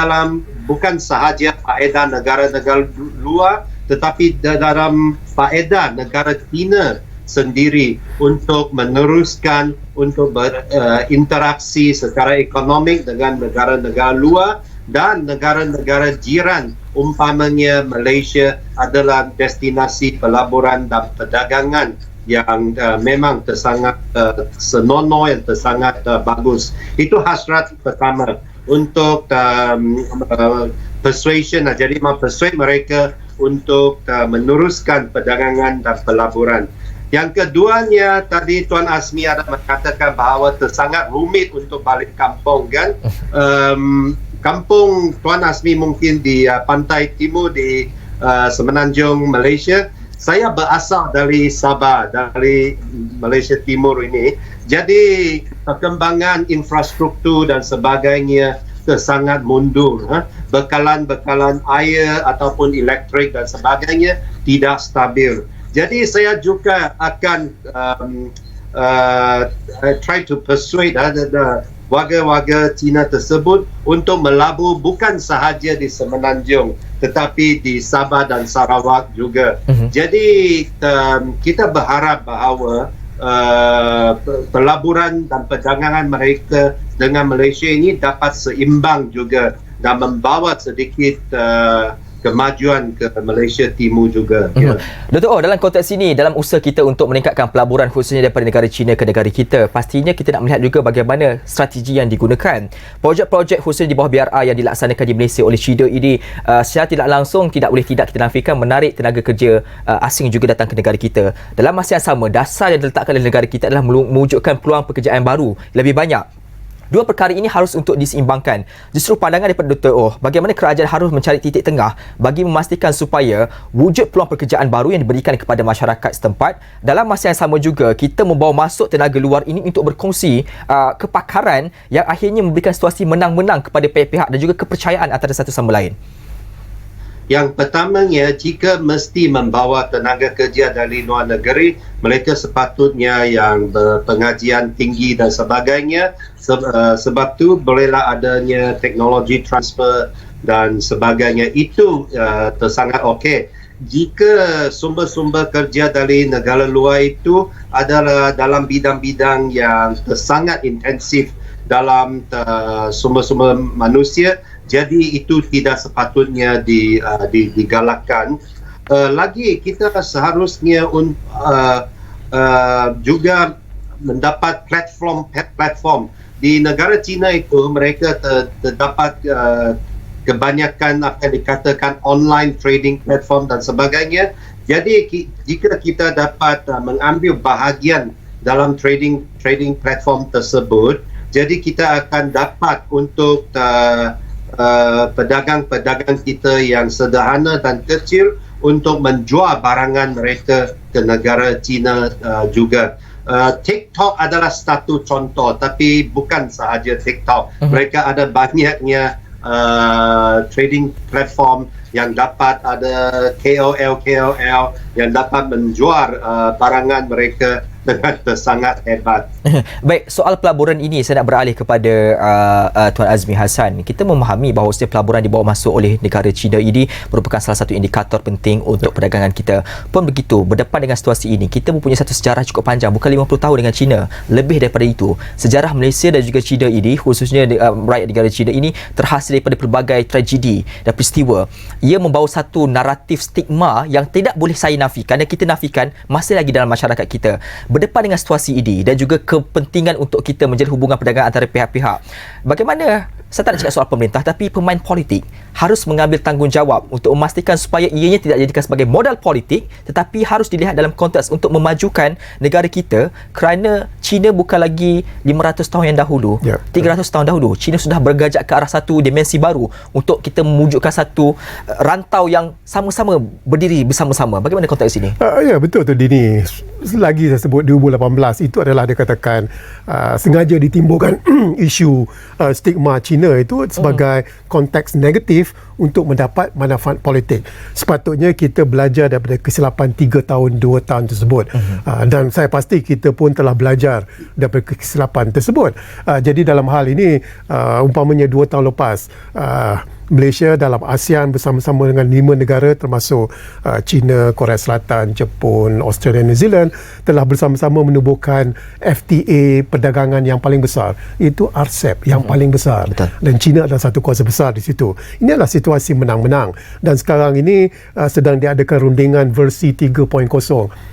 bukan sahaja faedah negara-negara luar, tetapi dalam faedah negara China sendiri untuk meneruskan, untuk berinteraksi secara ekonomi dengan negara-negara luar dan negara-negara jiran. Umpamanya Malaysia adalah destinasi pelaburan dan perdagangan yang memang tersangat senonoh, yang tersangat bagus. Itu hasrat pertama untuk persuasion, jadi mempersuade mereka untuk meneruskan perdagangan dan pelaburan. Yang keduanya, tadi Tuan Azmi ada mengatakan bahawa tersangat rumit untuk balik kampung, kan? Kampung Tuan Azmi mungkin di pantai timur di Semenanjung Malaysia. Saya berasal dari Sabah, dari Malaysia Timur ini. Jadi perkembangan infrastruktur dan sebagainya sangat mundur. Bekalan-bekalan air ataupun elektrik dan sebagainya tidak stabil. Jadi saya juga akan try to persuade warga-warga Cina tersebut untuk melabur bukan sahaja di Semenanjung tetapi di Sabah dan Sarawak juga. Jadi kita berharap bahawa pelaburan dan perdagangan mereka dengan Malaysia ini dapat seimbang juga dan membawa sedikit kemajuan ke Malaysia Timur juga.
Dr. Oh, dalam konteks ini, dalam usaha kita untuk meningkatkan pelaburan khususnya daripada negara China ke negara kita, pastinya kita nak melihat juga bagaimana strategi yang digunakan. Projek-projek khususnya di bawah BRI yang dilaksanakan di Malaysia oleh China ini secara tidak langsung, tidak boleh tidak kita nafikan, menarik tenaga kerja asing juga datang ke negara kita. Dalam masa yang sama, dasar yang diletakkan oleh negara kita adalah mewujudkan peluang pekerjaan baru lebih banyak. Dua perkara ini harus untuk diseimbangkan. Justru pandangan daripada Dr. Oh, bagaimana kerajaan harus mencari titik tengah bagi memastikan supaya wujud peluang pekerjaan baru yang diberikan kepada masyarakat setempat. Dalam masa yang sama juga, kita membawa masuk tenaga luar ini untuk berkongsi kepakaran yang akhirnya memberikan situasi menang-menang kepada pihak-pihak dan juga kepercayaan antara satu sama lain.
Yang pertamanya, jika mesti membawa tenaga kerja dari luar negeri, mereka sepatutnya yang berpengajian tinggi dan sebagainya. Sebab tu bolehlah adanya teknologi transfer dan sebagainya. Itu sangat okey. Jika sumber-sumber kerja dari negara luar itu adalah dalam bidang-bidang yang sangat intensif dalam sumber-sumber manusia, jadi itu tidak sepatutnya digalakkan. Lagi kita seharusnya juga mendapat platform di negara China itu. Mereka terdapat kebanyakan apa yang dikatakan online trading platform dan sebagainya. Jadi jika kita dapat mengambil bahagian dalam trading platform tersebut, jadi kita akan dapat untuk pedagang-pedagang kita yang sederhana dan kecil untuk menjual barangan mereka ke negara China juga. TikTok adalah satu contoh, tapi bukan sahaja TikTok. Mereka ada banyaknya trading platform yang dapat ada KOL yang dapat menjual barangan mereka dengan sangat hebat.
Baik, soal pelaburan ini saya nak beralih kepada Tuan Azmi Hassan. Kita memahami bahawa pelaburan dibawa masuk oleh negara China ini merupakan salah satu indikator penting untuk perdagangan kita. Pun begitu, berdepan dengan situasi ini, kita mempunyai satu sejarah cukup panjang, bukan 50 tahun dengan China, lebih daripada itu. Sejarah Malaysia dan juga China ini, khususnya rakyat negara China ini, terhasil daripada pelbagai tragedi dan peristiwa. Ia membawa satu naratif stigma yang tidak boleh saya nafikan dan kita nafikan masih lagi dalam masyarakat kita. Berdepan dengan situasi ini dan juga kepentingan untuk kita menjalin hubungan perdagangan antara pihak-pihak, bagaimana, saya tak nak cakap soal pemerintah, tapi pemain politik harus mengambil tanggungjawab untuk memastikan supaya ianya tidak dijadikan sebagai modal politik, tetapi harus dilihat dalam konteks untuk memajukan negara kita, kerana China bukan lagi 500 tahun yang dahulu, 300 tahun dahulu. China sudah bergajak ke arah satu dimensi baru untuk kita mewujudkan satu rantau yang sama-sama berdiri bersama-sama. Bagaimana konteks ini?
Ya, betul tu Dini. Lagi saya sebut 2018 itu adalah dikatakan sengaja ditimbulkan isu stigma China itu sebagai konteks negatif untuk mendapat manfaat politik. Sepatutnya kita belajar daripada kesilapan 3 tahun 2 tahun tersebut. Dan saya pasti kita pun telah belajar daripada kesilapan tersebut. Jadi dalam hal ini umpamanya 2 tahun lepas Malaysia dalam ASEAN bersama-sama dengan 5 negara termasuk China, Korea Selatan, Jepun, Australia, New Zealand telah bersama-sama menubuhkan FTA perdagangan yang paling besar, iaitu RCEP yang paling besar.
Betul.
Dan China adalah satu kuasa besar di situ. Ini adalah situasi menang-menang dan sekarang ini sedang diadakan rundingan versi 3.0,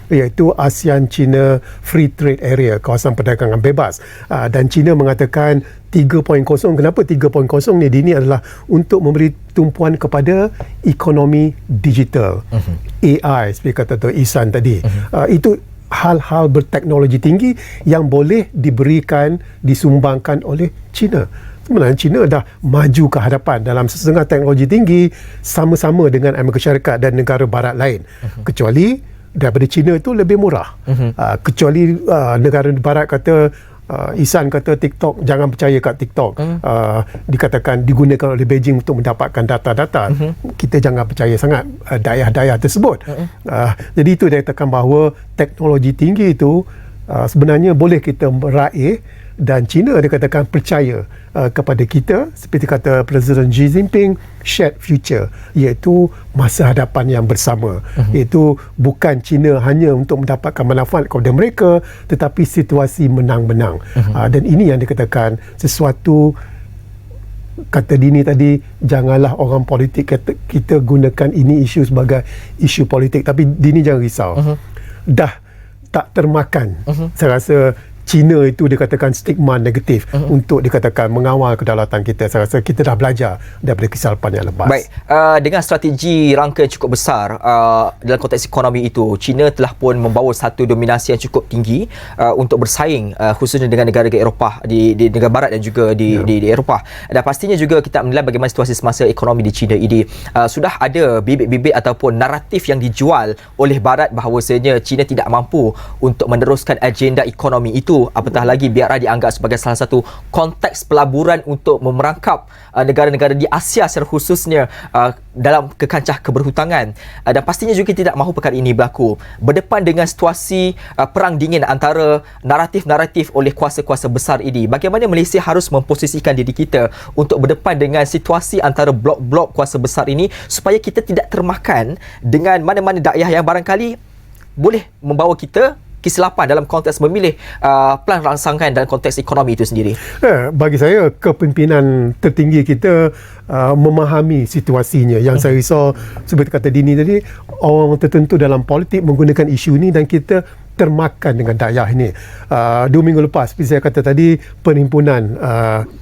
iaitu ASEAN China Free Trade Area, kawasan perdagangan bebas. Dan China mengatakan 3.0. Kenapa 3.0 ni? Ini adalah untuk memberi tumpuan kepada ekonomi digital, AI seperti kata Dr. Ihsan tadi. Itu hal-hal berteknologi tinggi yang boleh diberikan, disumbangkan oleh China. Sebenarnya China dah maju ke hadapan dalam setengah teknologi tinggi sama-sama dengan Amerika Syarikat dan negara barat lain. Kecuali daripada China itu lebih murah. Kecuali negara barat kata Isan kata TikTok, jangan percaya kat TikTok. Dikatakan digunakan oleh Beijing untuk mendapatkan data-data. Kita jangan percaya sangat dayah-dayah tersebut. Jadi itu dia katakan bahawa teknologi tinggi itu sebenarnya boleh kita meraih, dan China dikatakan percaya kepada kita, seperti kata Presiden Xi Jinping, shared future, iaitu masa hadapan yang bersama. Iaitu bukan China hanya untuk mendapatkan manfaat kepada mereka, tetapi situasi menang-menang. Dan ini yang dikatakan sesuatu, kata Dini tadi, janganlah orang politik kata kita gunakan ini isu sebagai isu politik. Tapi Dini jangan risau. Dah tak termakan. Saya rasa China itu dikatakan stigma negatif untuk dikatakan mengawal kedaulatan kita. Saya rasa kita dah belajar daripada kesilapan yang lepas.
Baik, dengan strategi rangka yang cukup besar dalam konteks ekonomi itu, China telah pun membawa satu dominasi yang cukup tinggi untuk bersaing khususnya dengan negara-negara Eropah di negara barat dan juga di Eropah. Dan pastinya juga kita menilai bagaimana situasi semasa ekonomi di China ini. Sudah ada bibit-bibit ataupun naratif yang dijual oleh barat bahawasanya China tidak mampu untuk meneruskan agenda ekonomi itu, apatah lagi biarlah dianggap sebagai salah satu konteks pelaburan untuk memerangkap negara-negara di Asia secara khususnya dalam kekancah keberhutangan. Dan pastinya juga tidak mahu perkara ini berlaku berdepan dengan situasi perang dingin antara naratif-naratif oleh kuasa-kuasa besar ini. Bagaimana Malaysia harus memposisikan diri kita untuk berdepan dengan situasi antara blok-blok kuasa besar ini supaya kita tidak termakan dengan mana-mana dakwah yang barangkali boleh membawa kita kesilapan dalam konteks memilih plan rangsangan dalam konteks ekonomi itu sendiri.
Bagi saya, kepimpinan tertinggi kita memahami situasinya. Yang saya risau, seperti kata Dini tadi, orang tertentu dalam politik menggunakan isu ini dan kita termakan dengan dayah ini. 2 minggu lepas, seperti saya kata tadi, perhimpunan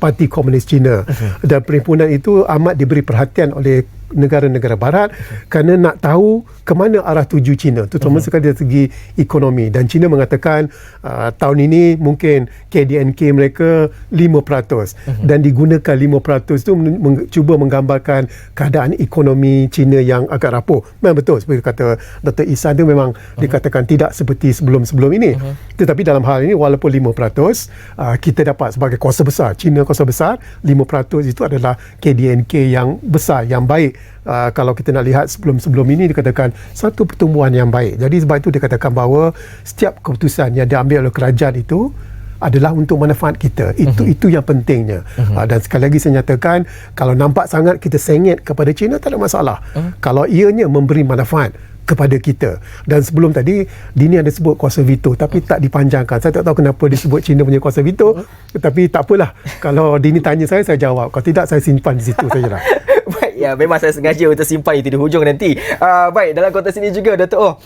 Parti Komunis China, dan perhimpunan itu amat diberi perhatian oleh negara-negara barat kerana nak tahu ke mana arah tuju China, terutama sekali dari segi ekonomi. Dan China mengatakan tahun ini mungkin KDNK mereka 5%, dan digunakan 5% itu cuba menggambarkan keadaan ekonomi China yang agak rapuh. Memang betul seperti kata Dr. Isan, itu memang dikatakan tidak seperti sebelum-sebelum ini. Tetapi dalam hal ini walaupun 5%, kita dapat sebagai kuasa besar, China kuasa besar, 5% itu adalah KDNK yang besar, yang baik. Kalau kita nak lihat sebelum ini dikatakan satu pertumbuhan yang baik. Jadi sebab itu dikatakan bahawa setiap keputusan yang diambil oleh kerajaan itu adalah untuk manfaat kita. Itu yang pentingnya. Dan sekali lagi saya nyatakan, kalau nampak sangat kita sengit kepada China, tak ada masalah. Kalau ianya memberi manfaat kepada kita. Dan sebelum tadi Dini ada sebut kuasa veto, tapi tak dipanjangkan. Saya tak tahu kenapa disebut China punya kuasa veto, tetapi tak apalah. Kalau Dini tanya saya jawab. Kalau tidak, saya simpan di situ sajalah.
Baik, ya, memang saya sengaja untuk simpan itu di hujung nanti. Baik, dalam konteks ini juga Dr.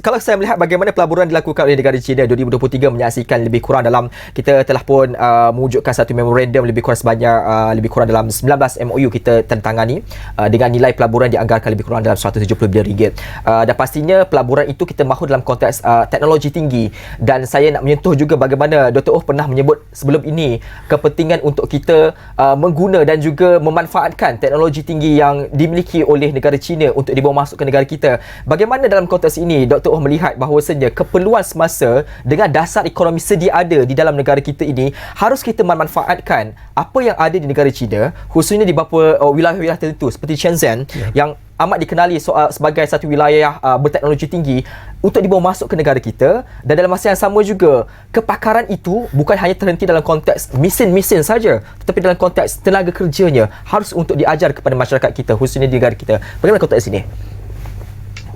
Kalau saya melihat bagaimana pelaburan dilakukan oleh negara China 2023 menyaksikan lebih kurang dalam, kita telah pun mewujudkan satu memorandum lebih kurang sebanyak lebih kurang dalam 19 MOU kita tentangani dengan nilai pelaburan dianggarkan lebih kurang dalam 170 bilion ringgit. Dan pastinya pelaburan itu kita mahu dalam konteks teknologi tinggi. Dan saya nak menyentuh juga bagaimana Dr. pernah menyebut sebelum ini kepentingan untuk kita mengguna dan juga memanfaatkan teknologi tinggi yang dimiliki oleh negara China untuk dibawa masuk ke negara kita. Bagaimana dalam konteks ini Dr. melihat bahawasanya keperluan semasa dengan dasar ekonomi sedia ada di dalam negara kita ini, harus kita memanfaatkan apa yang ada di negara China, khususnya di beberapa wilayah-wilayah tertentu seperti Shenzhen yang amat dikenali sebagai satu wilayah berteknologi tinggi untuk dibawa masuk ke negara kita. Dan dalam masa yang sama juga, kepakaran itu bukan hanya terhenti dalam konteks mesin-mesin saja, tetapi dalam konteks tenaga kerjanya harus untuk diajar kepada masyarakat kita, khususnya di negara kita. Bagaimana konteks ini?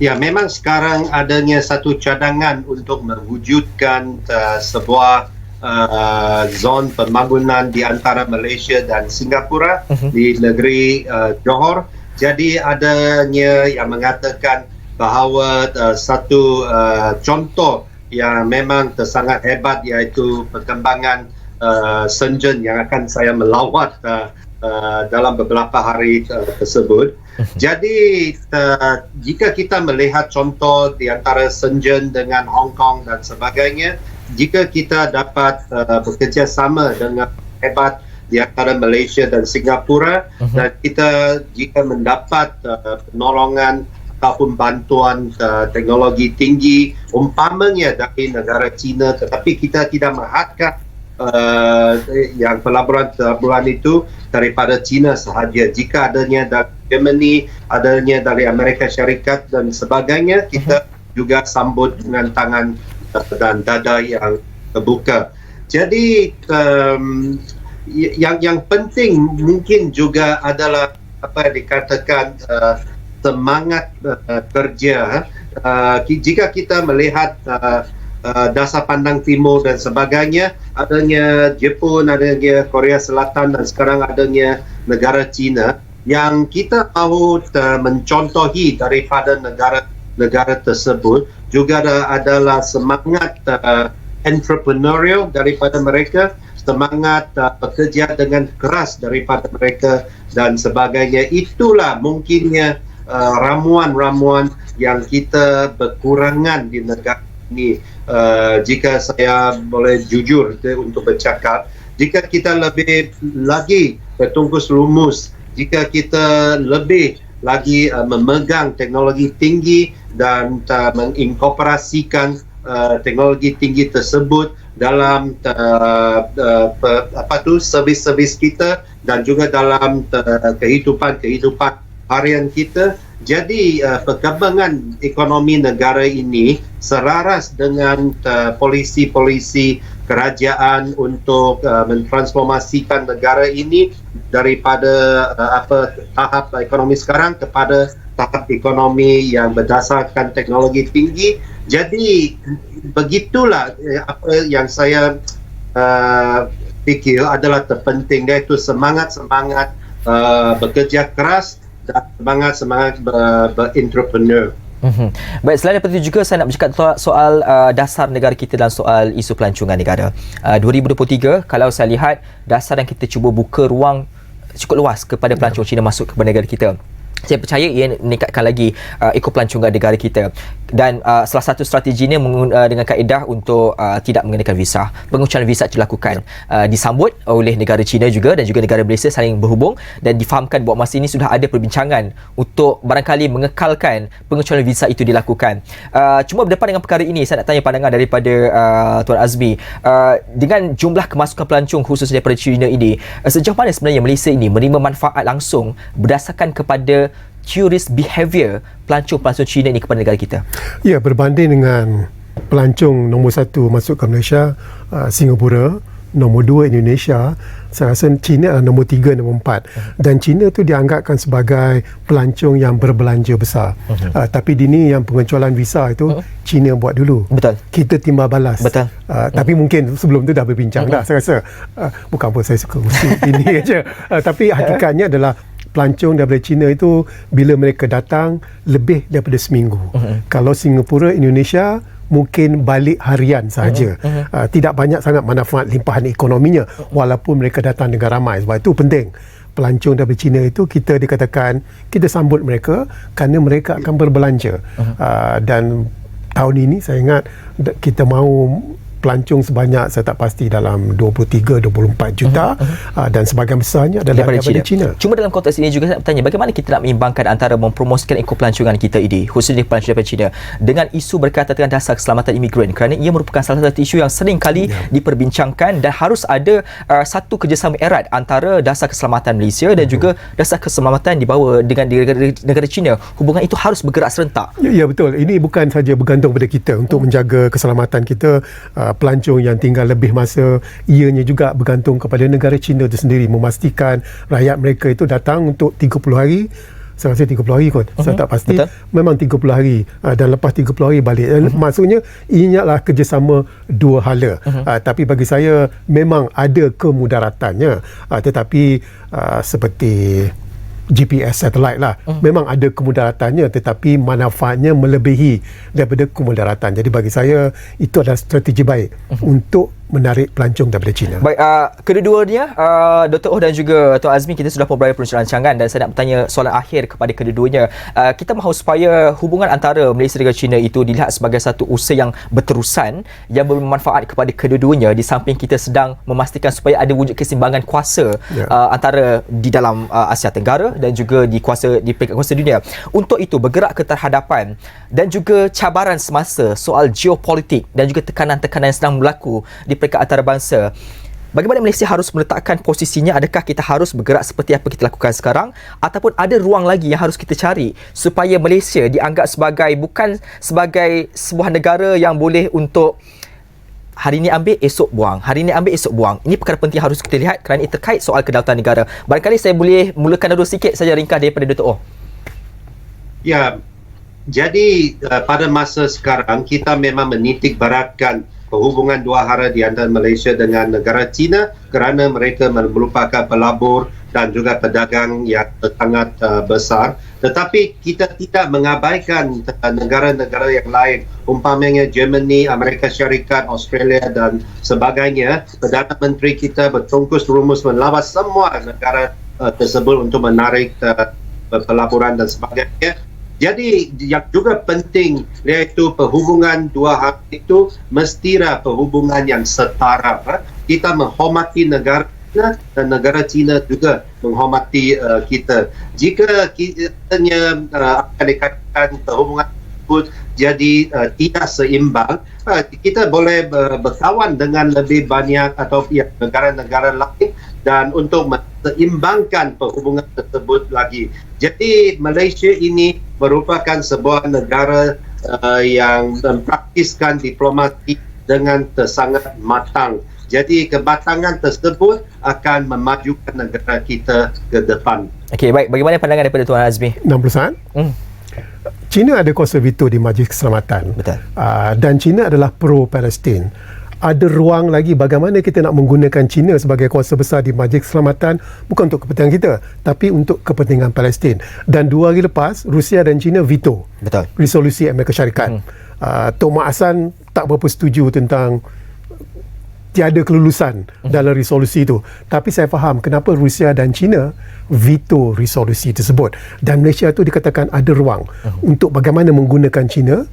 Ya, memang sekarang adanya satu cadangan untuk mewujudkan sebuah zon pembangunan di antara Malaysia dan Singapura di negeri Johor. Jadi adanya yang mengatakan bahawa satu contoh yang memang sangat hebat, iaitu perkembangan Shenzhen yang akan saya melawat dalam beberapa hari tersebut. Jadi jika kita melihat contoh di antara Shenzhen dengan Hong Kong dan sebagainya, jika kita dapat bekerjasama dengan hebat di antara Malaysia dan Singapura, dan kita jika mendapat penolongan ataupun bantuan teknologi tinggi umpamanya dari negara China, tetapi kita tidak menghadkan yang pelaburan itu daripada China sahaja. Jika adanya dari Germany, adanya dari Amerika Syarikat dan sebagainya, kita juga sambut dengan tangan dan dada yang terbuka. Jadi yang penting mungkin juga adalah apa yang dikatakan semangat kerja. Jika kita melihat dasar pandang timur dan sebagainya, adanya Jepun, adanya Korea Selatan dan sekarang adanya negara China, yang kita mahu mencontohi daripada negara tersebut juga adalah semangat entrepreneurial daripada mereka, semangat bekerja dengan keras daripada mereka dan sebagainya. Itulah mungkinnya ramuan-ramuan yang kita berkurangan di negara ini. Jika saya boleh jujur untuk bercakap, jika kita lebih lagi bertungkus lumus, jika kita lebih lagi memegang teknologi tinggi dan menginkorporasikan teknologi tinggi tersebut dalam servis-servis kita dan juga dalam kehidupan harian kita. Jadi perkembangan ekonomi negara ini selaras dengan polisi-polisi kerajaan untuk mentransformasikan negara ini daripada tahap ekonomi sekarang kepada tahap ekonomi yang berdasarkan teknologi tinggi. Jadi begitulah apa yang saya fikir adalah terpenting, iaitu semangat bekerja keras dan semangat berentrepreneur.
Baik, selain daripada itu juga saya nak bercakap soal dasar negara kita dalam soal isu pelancongan negara. 2023, kalau saya lihat dasar yang kita cuba buka ruang cukup luas kepada pelancong Cina masuk ke negara kita. Saya percaya ia meningkatkan lagi ekopelancongan negara kita. Dan salah satu strateginya dengan kaedah untuk tidak mengenakan visa. Pengucuran visa dilakukan, disambut oleh negara China juga dan juga negara Malaysia saling berhubung dan difahamkan bahawa masa ini sudah ada perbincangan untuk barangkali mengekalkan pengucuran visa itu dilakukan. Cuma berdepan dengan perkara ini, saya nak tanya pandangan daripada Tuan Azmi. Dengan jumlah kemasukan pelancong khusus daripada China ini, sejauh mana sebenarnya Malaysia ini menerima manfaat langsung berdasarkan kepada tourist behaviour pelancong Cina ini kepada negara kita?
Ya, berbanding dengan pelancong nombor 1 masuk ke Malaysia, Singapura, nombor 2 Indonesia, saya rasa China nombor 3, nombor 4. Dan China tu dianggapkan sebagai pelancong yang berbelanja besar. Tapi dini yang pengecualian visa itu China buat dulu.
Betul.
Kita timbal balas.
Betul.
Tapi mungkin sebelum tu dah berbincang dah, saya rasa. Bukan apa saya suka usul ini aja. Tapi hakikatnya adalah pelancong daripada China itu bila mereka datang lebih daripada seminggu. Kalau Singapura, Indonesia mungkin balik harian sahaja. Tidak banyak sangat manfaat limpahan ekonominya walaupun mereka datang dengan ramai. Sebab itu penting pelancong daripada China itu kita dikatakan kita sambut mereka kerana mereka akan berbelanja. Dan tahun ini saya ingat kita mahu pelancong sebanyak, saya tak pasti, dalam 23-24 juta dan sebahagian besarnya adalah daripada China.
Cuma dalam konteks ini juga saya nak bertanya, bagaimana kita nak mengimbangkan antara mempromosikan ekopelancongan kita ini, khususnya pelancong daripada China, dengan isu berkaitan dengan dasar keselamatan imigran, kerana ia merupakan salah satu isu yang sering kali diperbincangkan dan harus ada satu kerjasama erat antara dasar keselamatan Malaysia dan juga dasar keselamatan dibawa dengan negara China. Hubungan itu harus bergerak serentak.
Ya, betul. Ini bukan saja bergantung pada kita untuk menjaga keselamatan kita. Pelancong yang tinggal lebih masa, ianya juga bergantung kepada negara China itu sendiri memastikan rakyat mereka itu datang untuk 30 hari. Saya rasa 30 hari kot. Saya tak pasti. Betul. Memang 30 hari dan lepas 30 hari balik. Maksudnya ini adalah kerjasama dua hala. Tapi bagi saya memang ada kemudaratannya. Tetapi seperti GPS satellite lah. Memang ada kemudaratannya tetapi manfaatnya melebihi daripada kemudaratan. Jadi bagi saya itu adalah strategi baik untuk menarik pelancong daripada China.
Baik, kedua-duanya Dr. Oh dan juga Tuan Azmi, kita sudah berada perbincangan rancangan dan saya nak bertanya soalan akhir kepada kedua-duanya. Kita mahu supaya hubungan antara Malaysia dengan China itu dilihat sebagai satu usaha yang berterusan yang bermanfaat kepada kedua-duanya di samping kita sedang memastikan supaya ada wujud keseimbangan kuasa antara di dalam Asia Tenggara dan juga di peringkat kuasa dunia. Untuk itu bergerak ke terhadapan dan juga cabaran semasa soal geopolitik dan juga tekanan-tekanan yang sedang berlaku di peringkat antarabangsa. bagaimana Malaysia harus meletakkan posisinya? Adakah kita harus bergerak seperti apa kita lakukan sekarang, ataupun ada ruang lagi yang harus kita cari supaya Malaysia dianggap sebagai, bukan sebagai sebuah negara yang boleh untuk hari ini ambil, esok buang. Hari ini ambil, esok buang. Ini perkara penting harus kita lihat kerana ini terkait soal kedaulatan negara. Barangkali saya boleh mulakan dulu sikit saja ringkas daripada Dr. Oh.
Ya, jadi pada masa sekarang kita memang menitik beratkan hubungan dua hara di antara Malaysia dengan negara China kerana mereka merupakan pelabur dan juga pedagang yang sangat besar. Tetapi kita tidak mengabaikan negara-negara yang lain, umpamanya Germany, Amerika Syarikat, Australia dan sebagainya. Perdana Menteri kita bertungkus rumus melawas semua negara tersebut untuk menarik pelaburan dan sebagainya. Jadi yang juga penting iaitu perhubungan dua hal itu mestilah perhubungan yang setara. Kita menghormati negara China dan negara China juga menghormati kita. Jika kitanya akan dikatakan perhubungan tersebut jadi tidak seimbang, kita boleh berkawan dengan lebih banyak atau negara-negara lain dan untuk seimbangkan perhubungan tersebut lagi. Jadi Malaysia ini merupakan sebuah negara yang mempraktiskan diplomasi dengan sangat matang. Jadi kebatangan tersebut akan memajukan negara kita ke depan.
Okey, baik. Bagaimana pandangan daripada Tuan Azmi?
60 saat. China ada kuasa veto di Majlis Keselamatan.
Betul.
Dan China adalah pro-Palestin. Ada ruang lagi bagaimana kita nak menggunakan China sebagai kuasa besar di Majlis Keselamatan, bukan untuk kepentingan kita, tapi untuk kepentingan Palestin. Dan 2 hari lepas, Rusia dan China veto resolusi Amerika Syarikat. Tok Mak Hassan tak berapa setuju tentang tiada kelulusan dalam resolusi itu. Tapi saya faham kenapa Rusia dan China veto resolusi tersebut. Dan Malaysia itu dikatakan ada ruang untuk bagaimana menggunakan China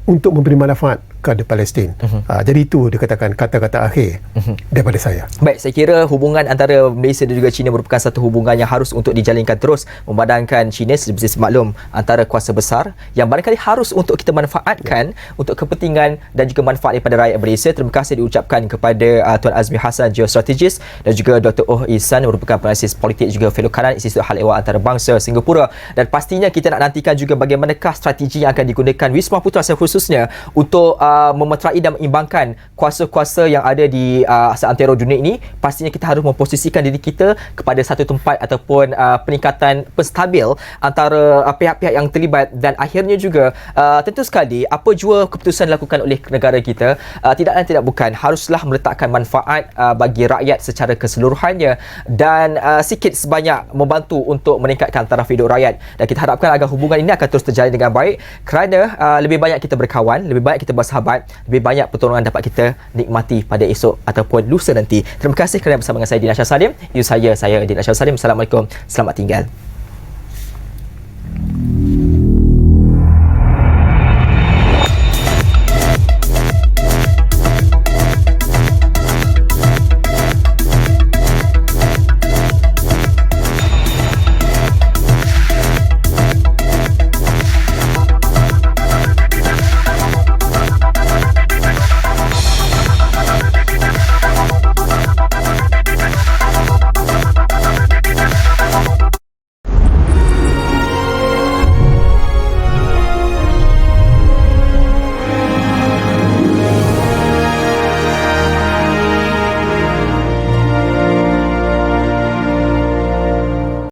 untuk memberi manfaat kepada Palestin. Jadi itu dikatakan kata-kata akhir daripada saya.
Baik, saya kira hubungan antara Malaysia dan juga China merupakan satu hubungan yang harus untuk dijalinkan terus, memandangkan China seperti semaklum antara kuasa besar yang barangkali harus untuk kita manfaatkan untuk kepentingan dan juga manfaat daripada rakyat Malaysia. Terima kasih diucapkan kepada Tuan Azmi Hassan, geostrategis, dan juga Dr. Oh Ihsan merupakan penanalisis politik juga fellow kanan Institut Hal Ehwal Antarabangsa Singapura. Dan pastinya kita nak nantikan juga bagaimanakah strategi yang akan digunakan Wisma Putra khususnya untuk memeterai dan mengimbangkan kuasa-kuasa yang ada di seantero dunia ini. Pastinya kita harus memposisikan diri kita kepada satu tempat ataupun peningkatan penstabil antara pihak-pihak yang terlibat, dan akhirnya juga tentu sekali apa jua keputusan dilakukan oleh negara kita tidak dan tidak bukan haruslah meletakkan manfaat bagi rakyat secara keseluruhannya dan sikit sebanyak membantu untuk meningkatkan taraf hidup rakyat. Dan kita harapkan agar hubungan ini akan terus terjalin dengan baik kerana lebih banyak kita berkawan, lebih banyak kita bersahabat, lebih banyak pertolongan dapat kita nikmati pada esok ataupun lusa nanti. Terima kasih kerana bersama dengan saya Dina Shah Salim. Saya Dina Shah Salim. Assalamualaikum. Selamat tinggal.